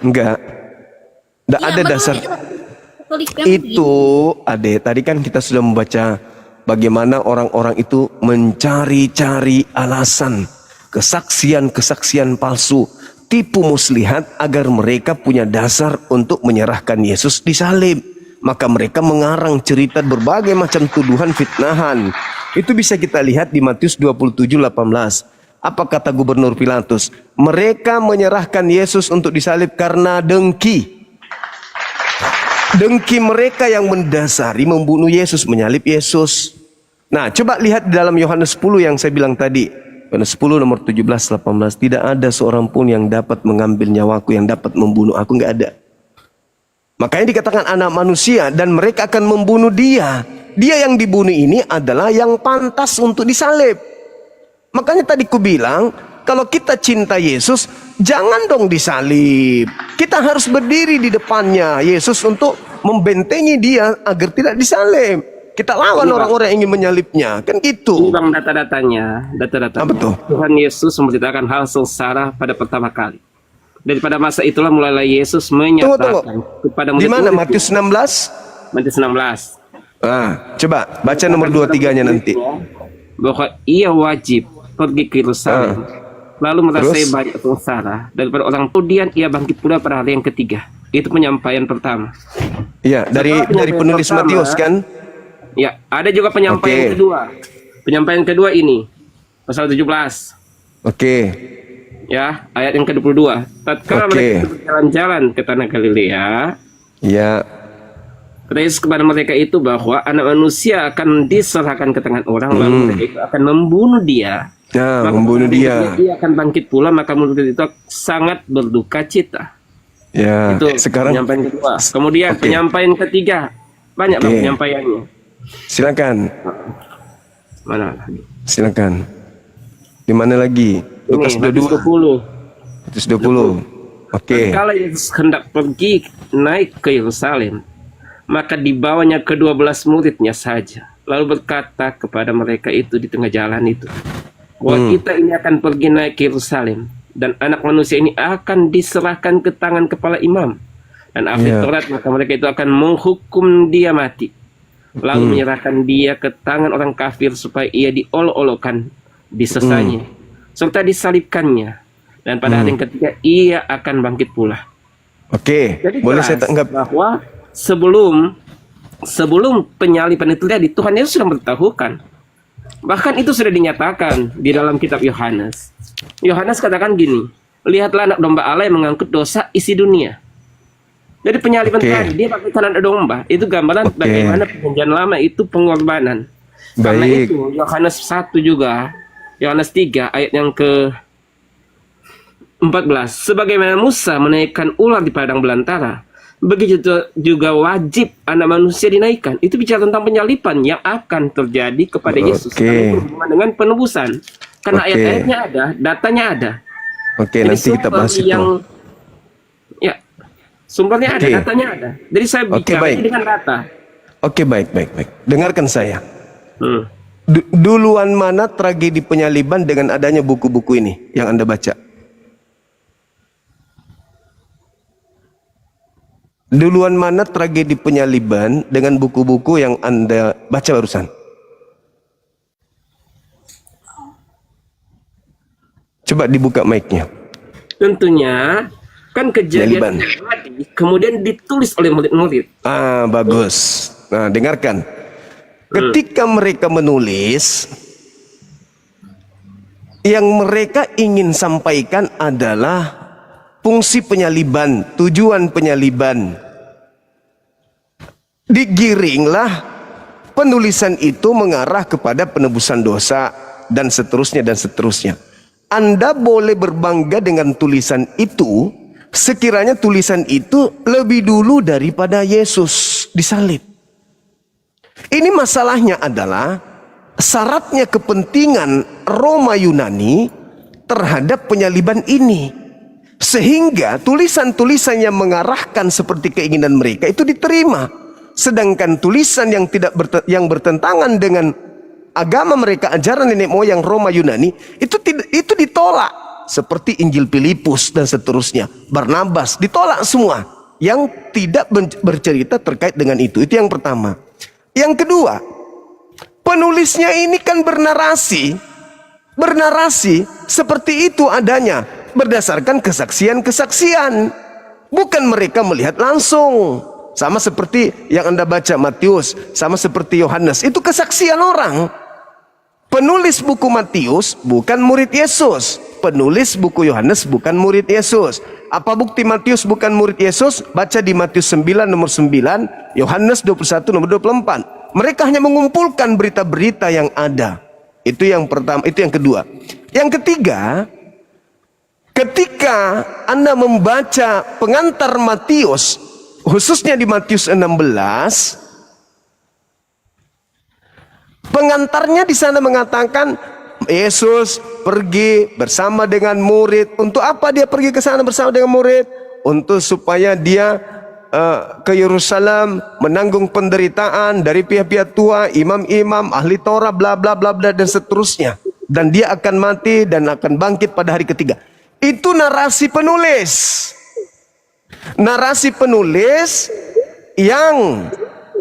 Enggak. Enggak Ya, ada dasar. Itu, Ade, tadi kan kita sudah membaca bagaimana orang-orang itu mencari-cari alasan, kesaksian-kesaksian palsu, tipu muslihat agar mereka punya dasar untuk menyerahkan Yesus disalib. Maka mereka mengarang cerita berbagai macam tuduhan fitnahan. Itu bisa kita lihat di Matius 27:18. Apa kata Gubernur Pilatus? Mereka menyerahkan Yesus untuk disalib karena dengki. Dengki mereka yang mendasari membunuh Yesus, menyalib Yesus. Nah, coba lihat di dalam Yohanes 10 yang saya bilang tadi. Yohanes 10 nomor 17-18. Tidak ada seorang pun yang dapat mengambil nyawaku, yang dapat membunuh aku, nggak ada. Makanya dikatakan anak manusia dan mereka akan membunuh dia. Dia yang dibunuh ini adalah yang pantas untuk disalib. Makanya tadi ku bilang, kalau kita cinta Yesus, jangan dong disalib. Kita harus berdiri di depannya Yesus untuk membentengi dia agar tidak disalib. Kita lawan orang-orang yang ingin menyalibnya. Kan gitu. Ini Bang data-datanya. Apa tuh? Tuhan Yesus memberitakan hal sengsara pada pertama kali. Daripada masa itulah mulailah Yesus menyatakan kepada murid-murid. Di mana? Matius 16? Matius 16. Coba baca nomor 2-3-nya nanti. Bahwa ia wajib pergi ke Yerusalem. Lalu merasai banyak sengsara daripada orang. Kemudian ia bangkit pula pada hari yang ketiga. Itu penyampaian pertama. Iya, dari penulis pertama, Matius kan? Ya, ada juga penyampaian kedua. Penyampaian kedua ini pasal 17. Ya, ayat yang ke-22. Tatkala mereka berjalan-jalan ke tanah Galilea, ya, kata Yesus kepada mereka itu bahwa anak manusia akan diserahkan ke tangan orang, lalu mereka itu akan membunuh dia. Nah, membunuh dia. Dia akan bangkit pula, maka murid itu sangat berduka cita. Ya, itu sekarang penyampaian kedua. Kemudian penyampaian ketiga, banyak loh penyampaiannya. Silakan. Mana lagi? Silakan. Di mana lagi? Lukas 22. Lukas 20. Kalau Yesus hendak pergi naik ke Yerusalem, maka dibawanya ke-12 muridnya saja. Lalu berkata kepada mereka itu di tengah jalan itu, bahwa kita ini akan pergi naik ke Yerusalem, dan anak manusia ini akan diserahkan ke tangan kepala imam dan ahli Taurat, maka mereka itu akan menghukum dia mati, lalu menyerahkan dia ke tangan orang kafir supaya ia diolok-olokkan, disesanya, serta disalibkannya, dan pada hari yang ketiga ia akan bangkit pula. Jadi boleh saya tanggap bahwa sebelum penyaliban itu terjadi, Tuhan Yesus sudah memberitahukan. Bahkan itu sudah dinyatakan di dalam kitab Yohanes. Yohanes katakan gini, lihatlah anak domba Allah yang mengangkut dosa isi dunia. Jadi penyaliban tadi, dia pakai anak domba. Itu gambaran bagaimana perjanjian lama itu pengorbanan. Karena itu Yohanes 1 juga, Yohanes 3 ayat yang ke-14. Sebagaimana Musa menaikkan ular di padang belantara, begitu juga wajib anak manusia dinaikkan. Itu bicara tentang penyaliban yang akan terjadi kepada Yesus. Berhubungan dengan penebusan. Karena ayat-ayatnya ada, datanya ada. Nanti kita bahas itu. Sumbernya ada, Oke. datanya ada. Jadi saya Oke, bicara baik. ini dengan data. Oke, baik. Dengarkan saya. Hmm. Duluan mana tragedi penyaliban dengan adanya buku-buku ini yang Anda baca? Duluan mana tragedi penyaliban dengan buku-buku yang Anda baca barusan? Coba dibuka mic-nya. Tentunya kan kejadian Penyaliban. terjadi, kemudian ditulis oleh murid-murid. Ah, bagus. Nah, dengarkan. Ketika mereka menulis, yang mereka ingin sampaikan adalah fungsi penyaliban, tujuan penyaliban. Digiringlah penulisan itu mengarah kepada penebusan dosa dan seterusnya dan seterusnya. Anda boleh berbangga dengan tulisan itu sekiranya tulisan itu lebih dulu daripada Yesus disalib. Ini masalahnya adalah syaratnya kepentingan Roma Yunani terhadap penyaliban ini. Sehingga tulisan-tulisan yang mengarahkan seperti keinginan mereka itu diterima. Sedangkan tulisan yang yang bertentangan dengan agama mereka, ajaran nenek moyang Roma Yunani, itu ditolak. Seperti Injil Filipus dan seterusnya. Barnabas ditolak semua. Yang tidak bercerita terkait dengan itu. Itu yang pertama. Yang kedua, penulisnya ini kan bernarasi seperti itu adanya berdasarkan kesaksian-kesaksian, bukan mereka melihat langsung. Sama seperti yang Anda baca Matius, sama seperti Yohanes, itu kesaksian orang. Penulis buku Matius bukan murid Yesus, penulis buku Yohanes bukan murid Yesus. Apa bukti Matius bukan murid Yesus? Baca di Matius 9 nomor 9, Yohanes 21 nomor 24. Mereka hanya mengumpulkan berita-berita yang ada. Itu yang pertama, itu yang kedua. Yang ketiga, ketika Anda membaca pengantar Matius, khususnya di Matius 16, pengantarnya di sana mengatakan Yesus pergi bersama dengan murid. Untuk apa dia pergi ke sana bersama dengan murid? Untuk supaya dia ke Yerusalem menanggung penderitaan dari pihak-pihak tua, imam-imam, ahli Torah, bla bla bla bla dan seterusnya. Dan dia akan mati dan akan bangkit pada hari ketiga. Itu narasi penulis. Narasi penulis yang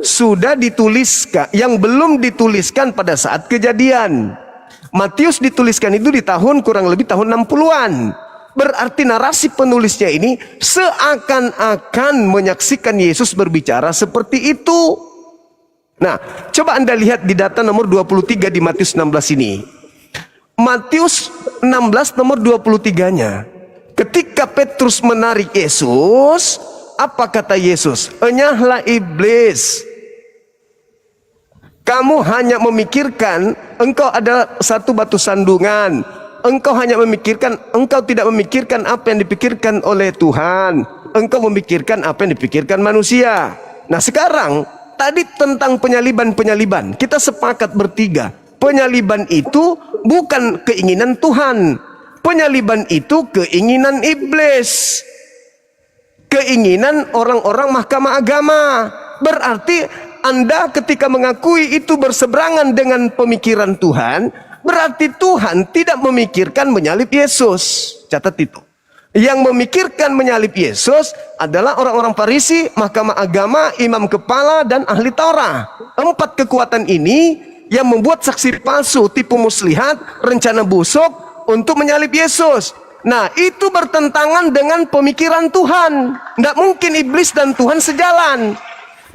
sudah dituliskan, yang belum dituliskan pada saat kejadian. Matius dituliskan itu di tahun kurang lebih tahun 60-an. Berarti narasi penulisnya ini seakan-akan menyaksikan Yesus berbicara seperti itu. Nah, coba Anda lihat di data nomor 23 di Matius 16 ini. Matius 16 nomor 23-nya. Ketika Petrus menarik Yesus, apa kata Yesus? Enyahlah iblis. Kamu hanya memikirkan engkau ada satu batu sandungan. Engkau hanya memikirkan, engkau tidak memikirkan apa yang dipikirkan oleh Tuhan. Engkau memikirkan apa yang dipikirkan manusia. Nah sekarang, tadi tentang penyaliban-penyaliban. Kita sepakat bertiga. Penyaliban itu bukan keinginan Tuhan. Penyaliban itu keinginan iblis. Keinginan orang-orang mahkamah agama. Berarti Anda ketika mengakui itu berseberangan dengan pemikiran Tuhan, berarti Tuhan tidak memikirkan menyalib Yesus. Catat itu. Yang memikirkan menyalib Yesus adalah orang-orang Farisi, mahkamah agama, imam kepala, dan ahli Taurat. 4 kekuatan ini yang membuat saksi palsu, tipu muslihat, rencana busuk untuk menyalib Yesus. Nah, itu bertentangan dengan pemikiran Tuhan. Tidak mungkin iblis dan Tuhan sejalan.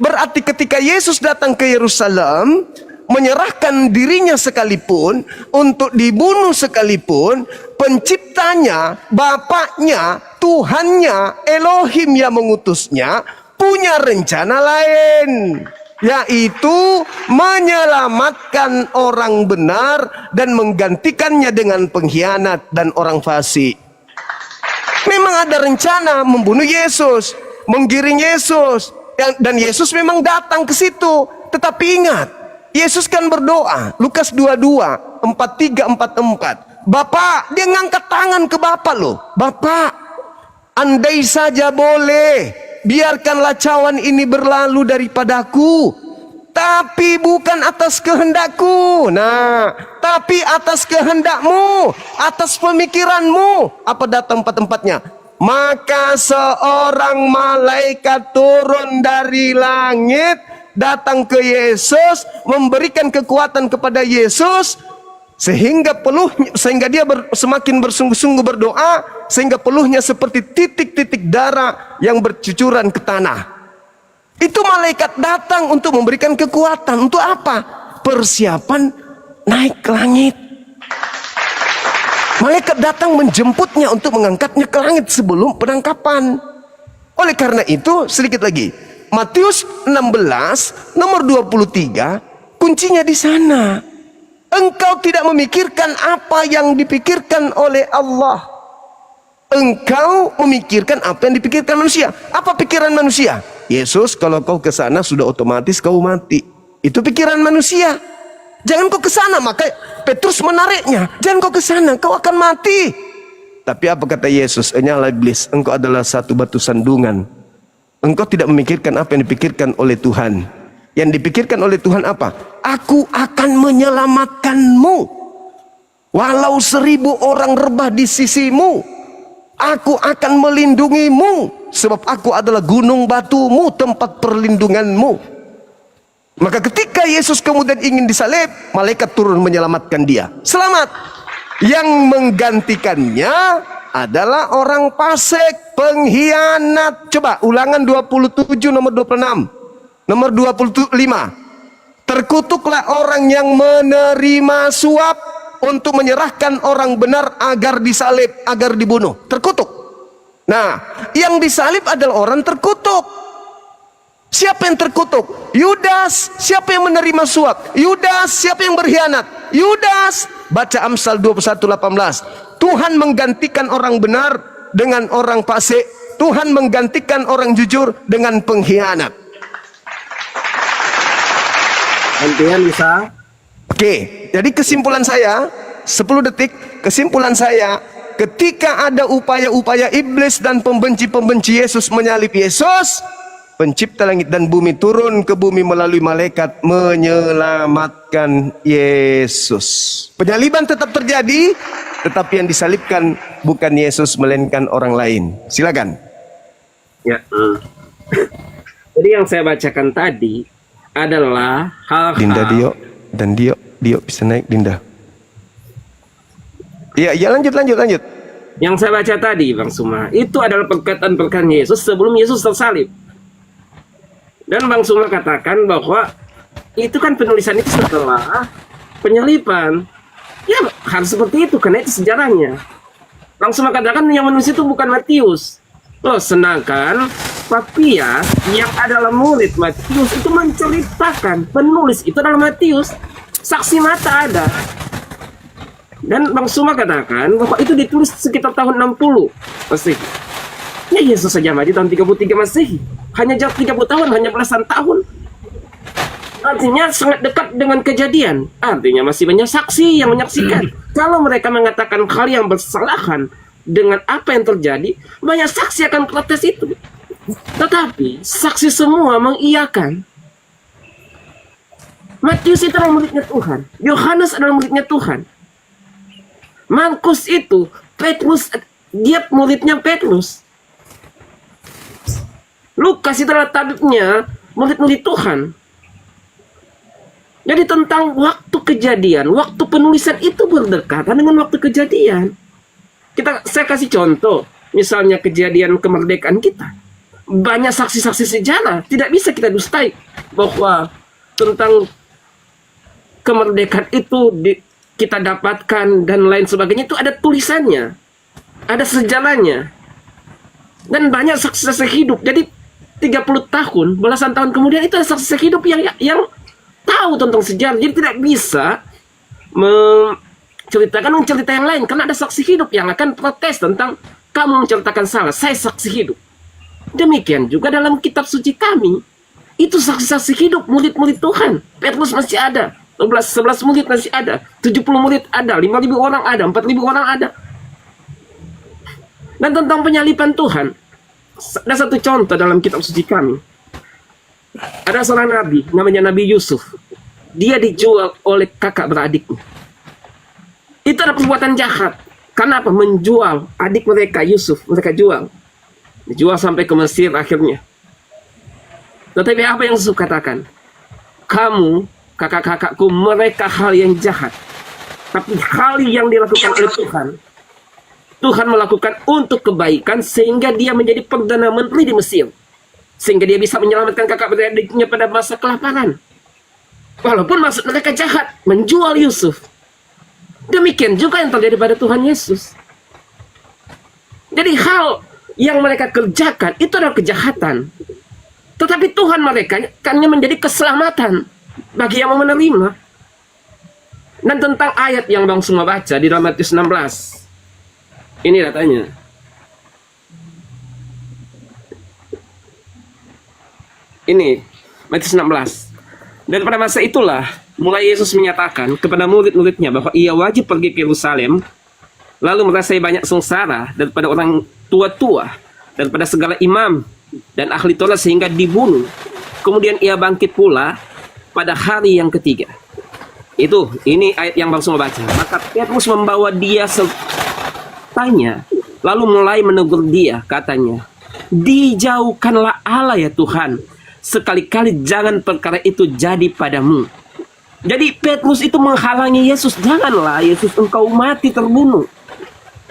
Berarti ketika Yesus datang ke Yerusalem, menyerahkan dirinya sekalipun, untuk dibunuh sekalipun, penciptanya, bapaknya, Tuhannya, Elohim yang mengutusnya, punya rencana lain. Yaitu menyelamatkan orang benar dan menggantikannya dengan pengkhianat dan orang fasik. Memang ada rencana membunuh Yesus, menggiring Yesus, dan Yesus memang datang ke situ. Tetapi ingat, Yesus kan berdoa, Lukas 22, 43, 44. Bapak, dia ngangkat tangan ke Bapak loh. Bapak, andai saja boleh, biarkanlah cawan ini berlalu daripadaku, tapi bukan atas kehendakku. Nah, tapi atas kehendakmu, atas pemikiranmu. Apa datang tempat-tempatnya? Maka seorang malaikat turun dari langit, datang ke Yesus, memberikan kekuatan kepada Yesus, sehingga dia semakin bersungguh-sungguh berdoa, sehingga peluhnya seperti titik-titik darah yang bercucuran ke tanah. Itu malaikat datang untuk memberikan kekuatan. Untuk apa? Persiapan naik ke langit. Malaikat datang menjemputnya untuk mengangkatnya ke langit sebelum penangkapan. Oleh karena itu, sedikit lagi, Matius 16 nomor 23, kuncinya di sana. Engkau tidak memikirkan apa yang dipikirkan oleh Allah. Engkau memikirkan apa yang dipikirkan manusia. Apa pikiran manusia? Yesus, kalau kau ke sana sudah otomatis kau mati. Itu pikiran manusia. Jangan kau ke sana, maka Petrus menariknya. Jangan kau ke sana, kau akan mati. Tapi apa kata Yesus? Enyala iblis, engkau adalah satu batu sandungan. Engkau tidak memikirkan apa yang dipikirkan oleh Tuhan. Yang dipikirkan oleh Tuhan apa? Aku akan menyelamatkanmu. Walau 1000 orang rebah di sisimu, aku akan melindungimu. Sebab aku adalah gunung batumu, tempat perlindunganmu. Maka ketika Yesus kemudian ingin disalib, malaikat turun menyelamatkan dia. Selamat. Yang menggantikannya adalah orang fasik, pengkhianat. Coba Ulangan 27 nomor 26. Nomor 25. Terkutuklah orang yang menerima suap untuk menyerahkan orang benar agar disalib, agar dibunuh. Terkutuk. Nah, yang disalib adalah orang terkutuk. Siapa yang terkutuk? Yudas. Siapa yang menerima suap? Yudas. Siapa yang berkhianat? Yudas. Baca Amsal 21:18. Tuhan menggantikan orang benar dengan orang fasik. Tuhan menggantikan orang jujur dengan pengkhianat. Gantian bisa. Oke, jadi kesimpulan saya 10 detik. Kesimpulan saya, ketika ada upaya-upaya iblis dan pembenci-pembenci Yesus menyalib Yesus, pencipta langit dan bumi turun ke bumi melalui malaikat menyelamatkan Yesus. Penyaliban tetap terjadi, tetapi yang disalibkan bukan Yesus melainkan orang lain. Silakan. Ya. Jadi yang saya bacakan tadi adalah hal-hal. Dinda Dio dan Dio bisa naik Dinda. Iya lanjut. Yang saya baca tadi Bang Suma, itu adalah perkataan Yesus sebelum Yesus tersalib. Dan Bang Suma katakan bahwa itu kan penulisan itu setelah penyaliban. Ya harus seperti itu karena itu sejarahnya. Bang Suma katakan yang menulis itu bukan Matius. Loh, sedangkan Papias yang adalah murid Matius itu menceritakan, penulis itu adalah Matius. Saksi mata ada. Dan Bang Suma katakan bahwa itu ditulis sekitar tahun 60 Masehi. Ya Yesus saja mati tahun 33 Masehi. Hanya jauh 30 tahun, hanya belasan tahun. Artinya sangat dekat dengan kejadian. Artinya masih banyak saksi yang menyaksikan. Kalau mereka mengatakan hal yang bersalahan dengan apa yang terjadi, banyak saksi akan protes itu. Tetapi saksi semua mengiyakan. Matius itu adalah muridnya Tuhan. Yohanes adalah muridnya Tuhan. Markus itu, Petrus, dia muridnya Petrus. Lukas itu adalah tabibnya, murid-murid Tuhan. Jadi tentang waktu kejadian, waktu penulisan itu berdekatan dengan waktu kejadian. Saya kasih contoh, misalnya kejadian kemerdekaan kita. Banyak saksi-saksi sejarah, tidak bisa kita dustai bahwa tentang kemerdekaan itu kita dapatkan dan lain sebagainya, itu ada tulisannya, ada sejarahnya, dan banyak saksi-saksi hidup. Jadi 30 tahun, belasan tahun kemudian itu ada saksi-saksi hidup yang tahu tentang sejarah. Jadi tidak bisa menceritakan cerita yang lain karena ada saksi hidup yang akan protes tentang kamu menceritakan salah, saya saksi hidup. Demikian juga dalam kitab suci kami, itu saksi-saksi hidup murid-murid Tuhan. Petrus masih ada, 11 murid masih ada, 70 murid ada, 5.000 orang ada, 4.000 orang ada. Dan tentang penyaliban Tuhan, ada satu contoh dalam kitab suci kami. Ada seorang nabi, namanya Nabi Yusuf. Dia dijual oleh kakak beradiknya. Itu adalah perbuatan jahat. Karena apa? Menjual adik mereka, Yusuf. Mereka jual. Dijual sampai ke Mesir akhirnya. Tetapi apa yang Yusuf katakan? Kamu, kakak-kakakku, mereka hal yang jahat. Tapi hal yang dilakukan oleh Tuhan, Tuhan melakukan untuk kebaikan sehingga dia menjadi Perdana Menteri di Mesir. Sehingga dia bisa menyelamatkan kakak beradiknya pada masa kelaparan. Walaupun maksud mereka jahat, menjual Yusuf. Demikian juga yang terjadi pada Tuhan Yesus. Jadi hal yang mereka kerjakan itu adalah kejahatan. Tetapi Tuhan mereka akannya menjadi keselamatan bagi yang mau menerima. Dan tentang ayat yang Bang semua baca di dalam Matius 16. Ini datanya. Ini Matius 16. Dan pada masa itulah mulai Yesus menyatakan kepada murid-muridnya bahwa ia wajib pergi ke Yerusalem, lalu merasai banyak sengsara daripada orang tua-tua, daripada segala imam dan ahli Taurat sehingga dibunuh. Kemudian ia bangkit pula pada hari yang ketiga. Ini ayat yang Bang semua baca. Maka Petrus membawa dia sertanya, lalu mulai menegur dia, katanya, dijauhkanlah Allah ya Tuhan, sekali-kali jangan perkara itu jadi padamu. Jadi Petrus itu menghalangi Yesus. Janganlah Yesus engkau mati terbunuh.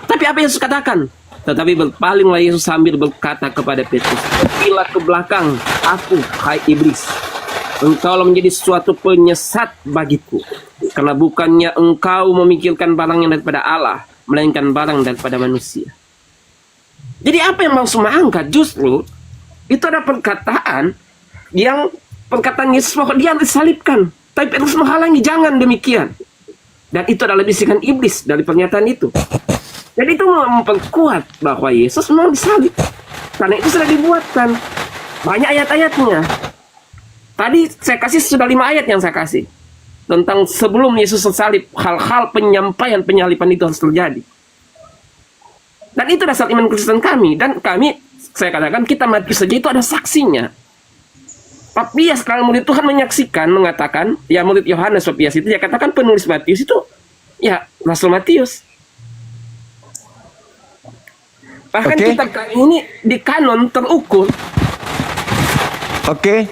Tapi apa Yesus katakan? Tetapi berpalinglah Yesus sambil berkata kepada Petrus, pergilah ke belakang aku, hai iblis. Engkaulah menjadi suatu penyesat bagiku. Karena bukannya engkau memikirkan barang yang daripada Allah, melainkan barang daripada manusia. Jadi apa yang mau semua angkat? Justru itu ada perkataan Yesus bahwa dia disalibkan. Tapi Petrus menghalangi, jangan demikian. Dan itu adalah bisikan iblis dari pernyataan itu. Jadi itu memperkuat bahwa Yesus memang disalib. Karena itu sudah dibuatkan. Banyak ayat-ayatnya. Tadi saya kasih sudah 5 ayat yang saya kasih. Tentang sebelum Yesus tersalib, hal-hal penyampaian penyalipan itu harus terjadi. Dan itu dasar iman Kristen kami. Dan kami, saya katakan, kita mati saja itu ada saksinya. Papias, kalau murid Tuhan menyaksikan, mengatakan, ya murid Yohanes Papias itu, ya katakan penulis Matius itu, ya Rasul Matius. Bahkan kitab kami ini di kanon terukur. Oke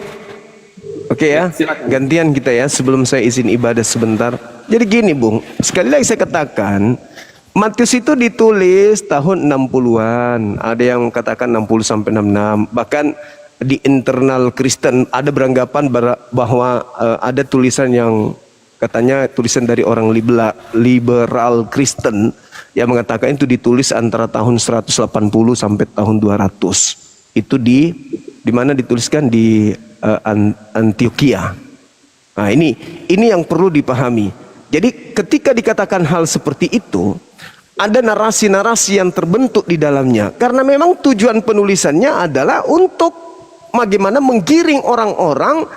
ya, Silakan. gantian kita ya sebelum saya izin ibadah sebentar. Jadi gini Bung, sekali lagi saya katakan, Matius itu ditulis tahun 60-an, ada yang katakan 60 sampai 66, bahkan di internal Kristen ada beranggapan bahwa ada tulisan yang katanya tulisan dari orang liberal Kristen yang mengatakan itu ditulis antara tahun 180 sampai tahun 200. Itu di mana dituliskan di Antioquia. Nah, ini yang perlu dipahami. Jadi ketika dikatakan hal seperti itu, ada narasi-narasi yang terbentuk di dalamnya karena memang tujuan penulisannya adalah untuk bagaimana menggiring orang-orang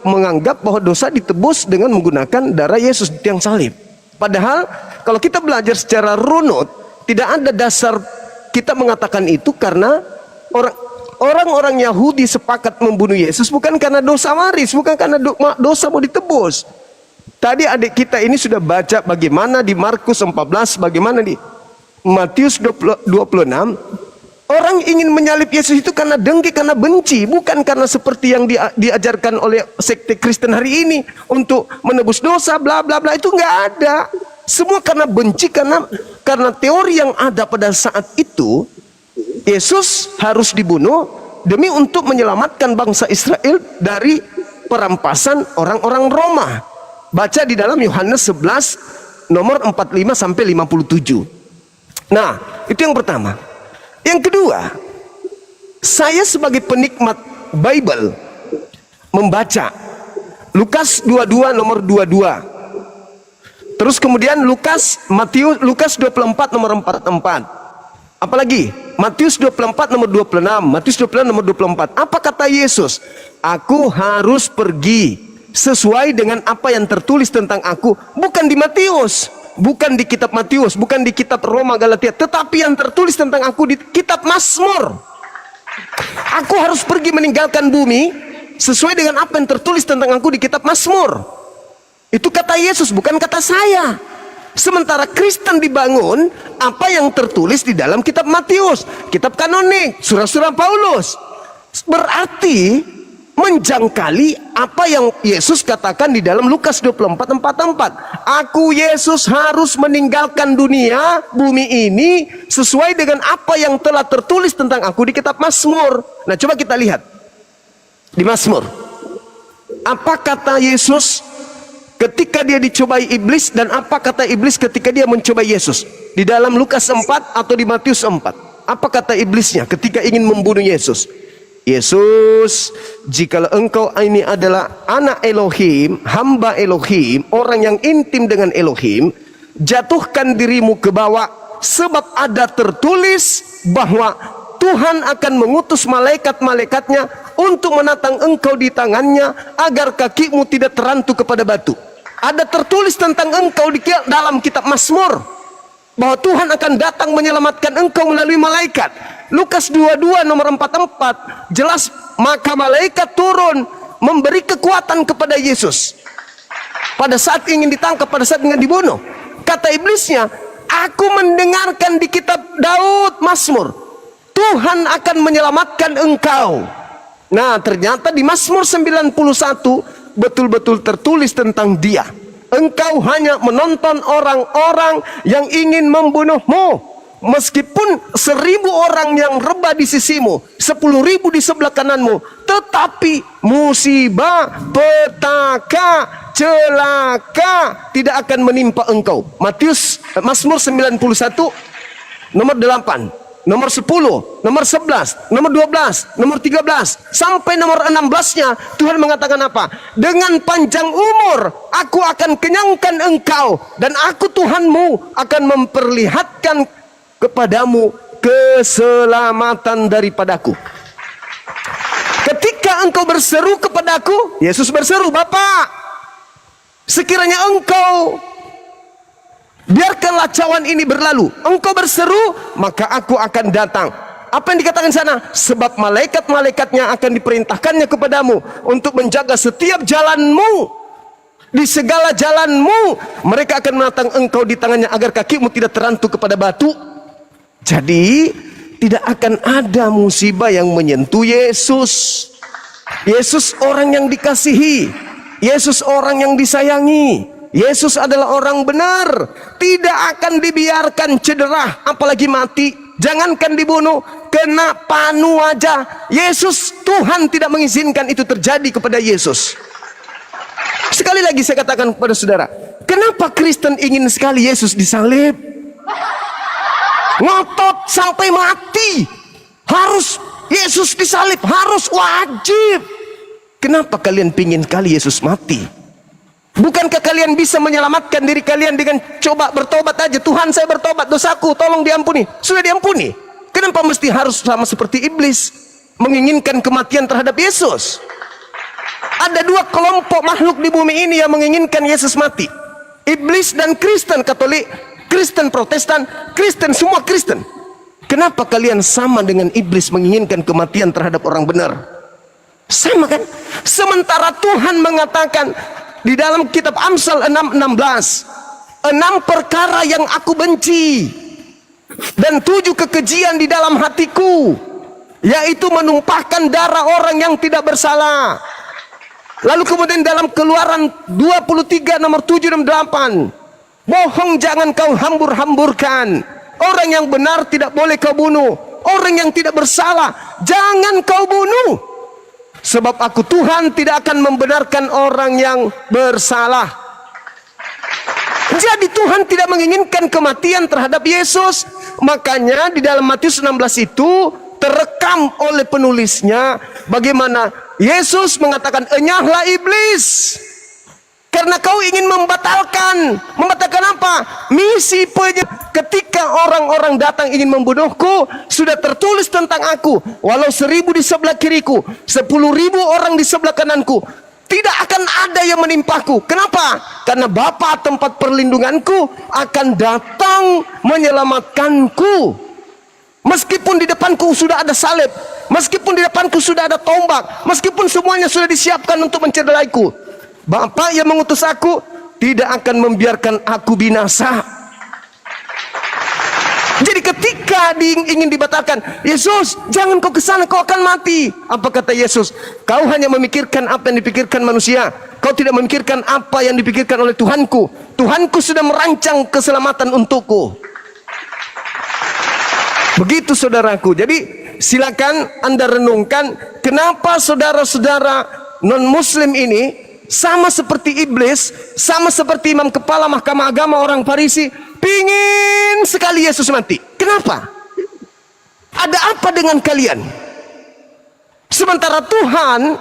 menganggap bahwa dosa ditebus dengan menggunakan darah Yesus yang salib. Padahal kalau kita belajar secara runut, tidak ada dasar kita mengatakan itu karena orang-orang Yahudi sepakat membunuh Yesus bukan karena dosa waris, bukan karena dosa mau ditebus. Tadi adik kita ini sudah baca bagaimana di Markus 14, bagaimana di Matius 26. Orang ingin menyalib Yesus itu karena dengki, karena benci, bukan karena seperti yang diajarkan oleh sekte Kristen hari ini untuk menebus dosa, bla bla bla, itu nggak ada. Semua karena benci, karena teori yang ada pada saat itu, Yesus harus dibunuh demi untuk menyelamatkan bangsa Israel dari perampasan orang-orang Roma. Baca di dalam Yohanes 11 nomor 45 sampai 57. Nah, itu yang pertama. Yang kedua, saya sebagai penikmat Bible membaca Lukas 22 nomor 22. Terus kemudian Lukas 24 nomor 44. Apalagi Matius 24 nomor 26, Matius 26 nomor 24. Apa kata Yesus? Aku harus pergi sesuai dengan apa yang tertulis tentang aku, bukan di Matius, bukan di kitab Matius, bukan di kitab Roma Galatia, tetapi yang tertulis tentang aku di kitab Mazmur. Aku harus pergi meninggalkan bumi sesuai dengan apa yang tertulis tentang aku di kitab Mazmur. Itu kata Yesus, bukan kata saya. Sementara Kristen dibangun apa yang tertulis di dalam kitab Matius, kitab kanonik, surah-surah Paulus. Berarti menjangkali apa yang Yesus katakan di dalam Lukas 24:44. Aku Yesus harus meninggalkan dunia, bumi ini sesuai dengan apa yang telah tertulis tentang aku di kitab Mazmur. Nah, coba kita lihat di Mazmur. Apa kata Yesus ketika dia dicobai iblis, dan apa kata iblis ketika dia mencobai Yesus? Di dalam Lukas 4 atau di Matius 4. Apa kata iblisnya ketika ingin membunuh Yesus? Yesus, jikalau engkau ini adalah anak Elohim, hamba Elohim, orang yang intim dengan Elohim, jatuhkan dirimu ke bawah, sebab ada tertulis bahwa Tuhan akan mengutus malaikat-malaikatnya untuk menatang engkau di tangannya, agar kakimu tidak terantuk kepada batu. Ada tertulis tentang engkau di dalam kitab Mazmur, bahwa Tuhan akan datang menyelamatkan engkau melalui malaikat. Lukas 22 nomor 44 jelas, maka malaikat turun memberi kekuatan kepada Yesus pada saat ingin ditangkap, pada saat ingin dibunuh. Kata iblisnya, aku mendengarkan di kitab Daud Mazmur, Tuhan akan menyelamatkan engkau. Nah, ternyata di Mazmur 91 betul-betul tertulis tentang dia. Engkau hanya menonton orang-orang yang ingin membunuhmu. Meskipun 1.000 orang yang rebah di sisimu, 10.000 di sebelah kananmu, tetapi musibah, petaka, celaka tidak akan menimpa engkau. Mazmur 91 nomor 8, nomor 10, nomor 11, nomor 12, nomor 13 sampai nomor 16-nya Tuhan mengatakan apa? Dengan panjang umur aku akan kenyangkan engkau, dan aku Tuhanmu akan memperlihatkan kepadamu keselamatan daripadaku. Ketika engkau berseru kepadaku, Yesus berseru, Bapa, sekiranya engkau biarkanlah cawan ini berlalu. Engkau berseru, maka aku akan datang. Apa yang dikatakan sana? Sebab malaikat-malaikatnya akan diperintahkannya kepadamu untuk menjaga setiap jalanmu. Di segala jalanmu mereka akan menatang engkau di tangannya, agar kakimu tidak terantuk kepada batu. Jadi tidak akan ada musibah yang menyentuh Yesus. Yesus orang yang dikasihi, Yesus orang yang disayangi, Yesus adalah orang benar. Tidak akan dibiarkan cedera, apalagi mati. Jangankan dibunuh, kena panu aja, Yesus, Tuhan tidak mengizinkan itu terjadi kepada Yesus. Sekali lagi saya katakan kepada saudara, kenapa Kristen ingin sekali Yesus disalib? Ngotot sampai mati, harus Yesus disalib, harus wajib. Kenapa kalian pingin kali Yesus mati? Bukankah kalian bisa menyelamatkan diri kalian dengan coba bertobat aja? Tuhan, saya bertobat, dosaku tolong diampuni. Sudah diampuni. Kenapa mesti harus sama seperti iblis, menginginkan kematian terhadap Yesus? Ada dua kelompok makhluk di bumi ini yang menginginkan Yesus mati, iblis dan Kristen Katolik, Kristen Protestan, Kristen, semua Kristen. Kenapa kalian sama dengan iblis menginginkan kematian terhadap orang benar? Sama kan? Sementara Tuhan mengatakan di dalam kitab Amsal 6:16, 6 perkara yang aku benci dan 7 kekejian di dalam hatiku, yaitu menumpahkan darah orang yang tidak bersalah. Lalu kemudian dalam Keluaran 23 nomor 7 dan 8, bohong jangan kau hambur-hamburkan, orang yang benar tidak boleh kau bunuh, orang yang tidak bersalah jangan kau bunuh, sebab aku Tuhan tidak akan membenarkan orang yang bersalah. Jadi Tuhan tidak menginginkan kematian terhadap Yesus. Makanya di dalam Matius 16 itu terekam oleh penulisnya bagaimana Yesus mengatakan, enyahlah iblis, karena kau ingin membatalkan apa? Misi ketika orang-orang datang ingin membunuhku, sudah tertulis tentang aku, walau 1.000 di sebelah kiriku, 10.000 orang di sebelah kananku, tidak akan ada yang menimpaku. Kenapa? Karena Bapa tempat perlindunganku akan datang menyelamatkanku. Meskipun di depanku sudah ada salib, meskipun di depanku sudah ada tombak, meskipun semuanya sudah disiapkan untuk mencederaiku, Bapa yang mengutus aku tidak akan membiarkan aku binasa. Jadi ketika ingin dibatalkan, Yesus, jangan kau ke sana, kau akan mati. Apa kata Yesus? Kau hanya memikirkan apa yang dipikirkan manusia. Kau tidak memikirkan apa yang dipikirkan oleh Tuhanku. Tuhanku sudah merancang keselamatan untukku. Begitu saudaraku. Jadi silakan Anda renungkan, kenapa saudara-saudara non-muslim ini sama seperti iblis, sama seperti imam kepala mahkamah agama orang Farisi, pingin sekali Yesus mati. Kenapa? Ada apa dengan kalian? Sementara Tuhan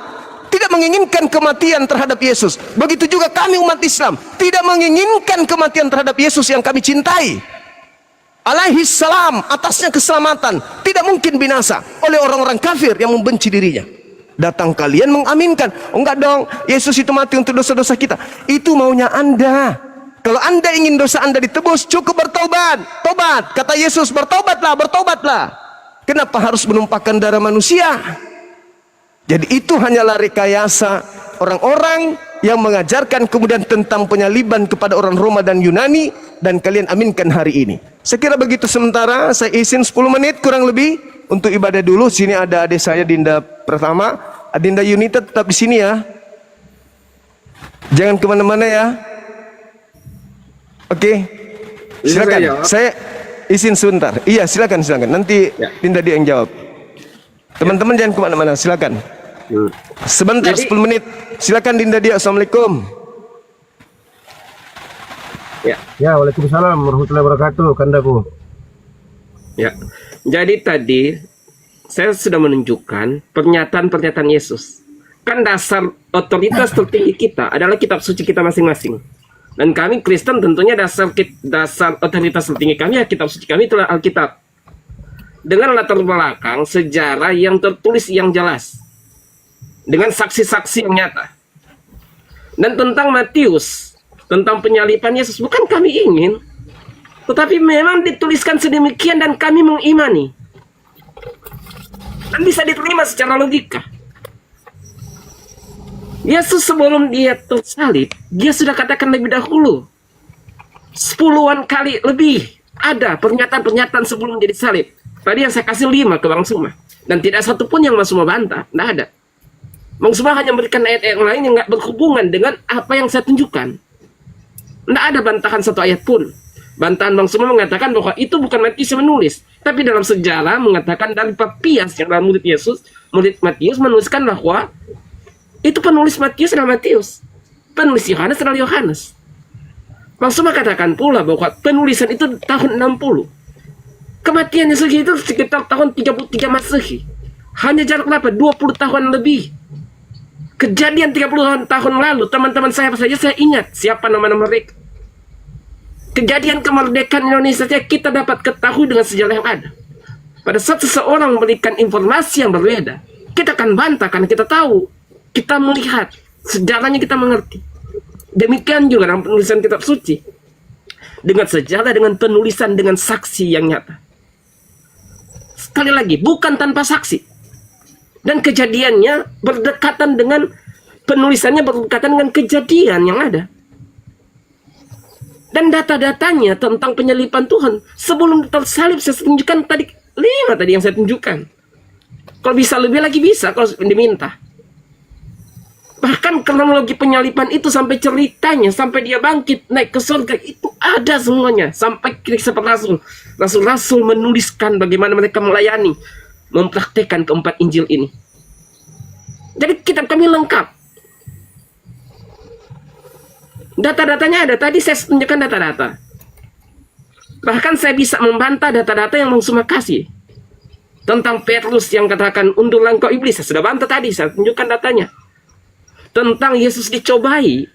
tidak menginginkan kematian terhadap Yesus. Begitu juga kami umat Islam tidak menginginkan kematian terhadap Yesus yang kami cintai. Alaihi salam, atasnya keselamatan, tidak mungkin binasa oleh orang-orang kafir yang membenci dirinya. Datang kalian mengaminkan, oh enggak dong, Yesus itu mati untuk dosa-dosa kita. Itu maunya Anda. Kalau Anda ingin dosa Anda ditebus, cukup bertobat. Tobat, kata Yesus, bertobatlah, bertobatlah. Kenapa harus menumpahkan darah manusia? Jadi itu hanyalah rekayasa orang-orang yang mengajarkan kemudian tentang penyaliban kepada orang Roma dan Yunani, dan kalian aminkan hari ini. Saya kira begitu sementara. Saya izin 10 menit kurang lebih untuk ibadah dulu. Sini ada adik saya Dinda Pertama, Dinda Yunita tetap di sini ya. Jangan kemana-mana ya. Oke, silakan. Saya izin sebentar. Iya, silakan. Nanti Dinda dia yang jawab. Teman-teman jangan kemana-mana, silakan. Sebentar, 10 menit. Silakan Dinda dia. Assalamualaikum. Ya, waalaikumsalam warahmatullahi wabarakatuh, kandaku. Ya, jadi tadi saya sudah menunjukkan pernyataan-pernyataan Yesus. Kan dasar otoritas tertinggi kita adalah kitab suci kita masing-masing. Dan kami Kristen tentunya dasar otoritas tertinggi kami ya kitab suci kami itulah Alkitab. Dengan latar belakang sejarah yang tertulis yang jelas. Dengan saksi-saksi yang nyata. Dan tentang Matius, tentang penyaliban Yesus, bukan kami ingin, tetapi memang dituliskan sedemikian dan kami mengimani. Dan bisa diterima secara logika. Yesus sebelum dia tersalib, dia sudah katakan lebih dahulu. 10-an kali lebih ada pernyataan-pernyataan sebelum jadi salib. Tadi yang saya kasih 5 ke Bang Suma. Dan tidak satu pun yang Bang Suma bantah. Tidak ada. Bang Suma hanya memberikan ayat-ayat yang lain yang tidak berhubungan dengan apa yang saya tunjukkan. Tidak ada bantahan satu ayat pun. Bantahan Bang Suma mengatakan bahwa itu bukan Matius yang menulis. Tapi dalam sejarah mengatakan dari Papias yang adalah murid Yesus, murid Matius menuliskan bahwa itu penulis Matius adalah Matius. Penulis Yohanes adalah Yohanes. Bang Suma katakan pula bahwa penulisan itu tahun 60. Kematian Yesus itu sekitar tahun 33 Masehi. Hanya jarak berapa? 20 tahun lebih. Kejadian 30 tahun lalu, teman-teman saya saja saya ingat siapa nama-nama mereka. Kejadian kemerdekaan Indonesia saja kita dapat ketahui dengan sejarah yang ada. Pada saat seseorang memberikan informasi yang berbeda, kita akan bantah karena kita tahu, kita melihat, sejarahnya kita mengerti. Demikian juga dalam penulisan kitab suci. Dengan sejarah, dengan penulisan, dengan saksi yang nyata. Sekali lagi, bukan tanpa saksi. Dan kejadiannya berdekatan dengan penulisannya berdekatan dengan kejadian yang ada. Dan data-datanya tentang penyaliban Tuhan sebelum tersalib saya tunjukkan tadi 5 tadi yang saya tunjukkan. Kalau bisa lebih lagi bisa kalau diminta. Bahkan kronologi penyaliban itu sampai ceritanya sampai dia bangkit naik ke surga itu ada semuanya sampai kisah rasul. Rasul-rasul menuliskan bagaimana mereka melayani, mempraktekkan keempat Injil ini. Jadi kitab kami lengkap. Data-datanya ada. Tadi saya tunjukkan data-data. Bahkan saya bisa membantah data-data yang Bang Suma kasih. Tentang Petrus yang katakan undur langkah iblis. Saya sudah bantah tadi. Saya tunjukkan datanya. Tentang Yesus dicobai.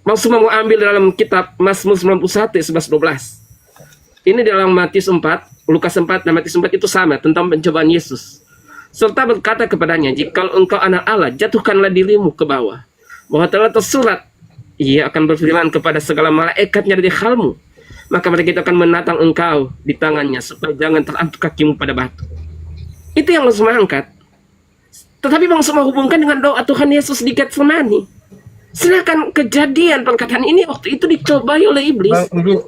Bang Suma mau ambil dalam kitab Mazmur 91, 11-12. Ini dalam Matius 4, Lukas 4 dan Matius 4 itu sama tentang pencobaan Yesus. Serta berkata kepadanya, jika engkau anak Allah, jatuhkanlah dirimu ke bawah. Bahwa telah tersurat, ia akan berfirman kepada segala malaikatnya dari halmu. maka mereka itu akan menatang engkau di tangannya supaya jangan terantuk kakimu pada batu. Itu yang langsung angkat. Tetapi bang semua hubungkan dengan doa Tuhan Yesus di Getsemani. Sedangkan kejadian perkataan ini waktu itu dicobai oleh iblis. Bang, izin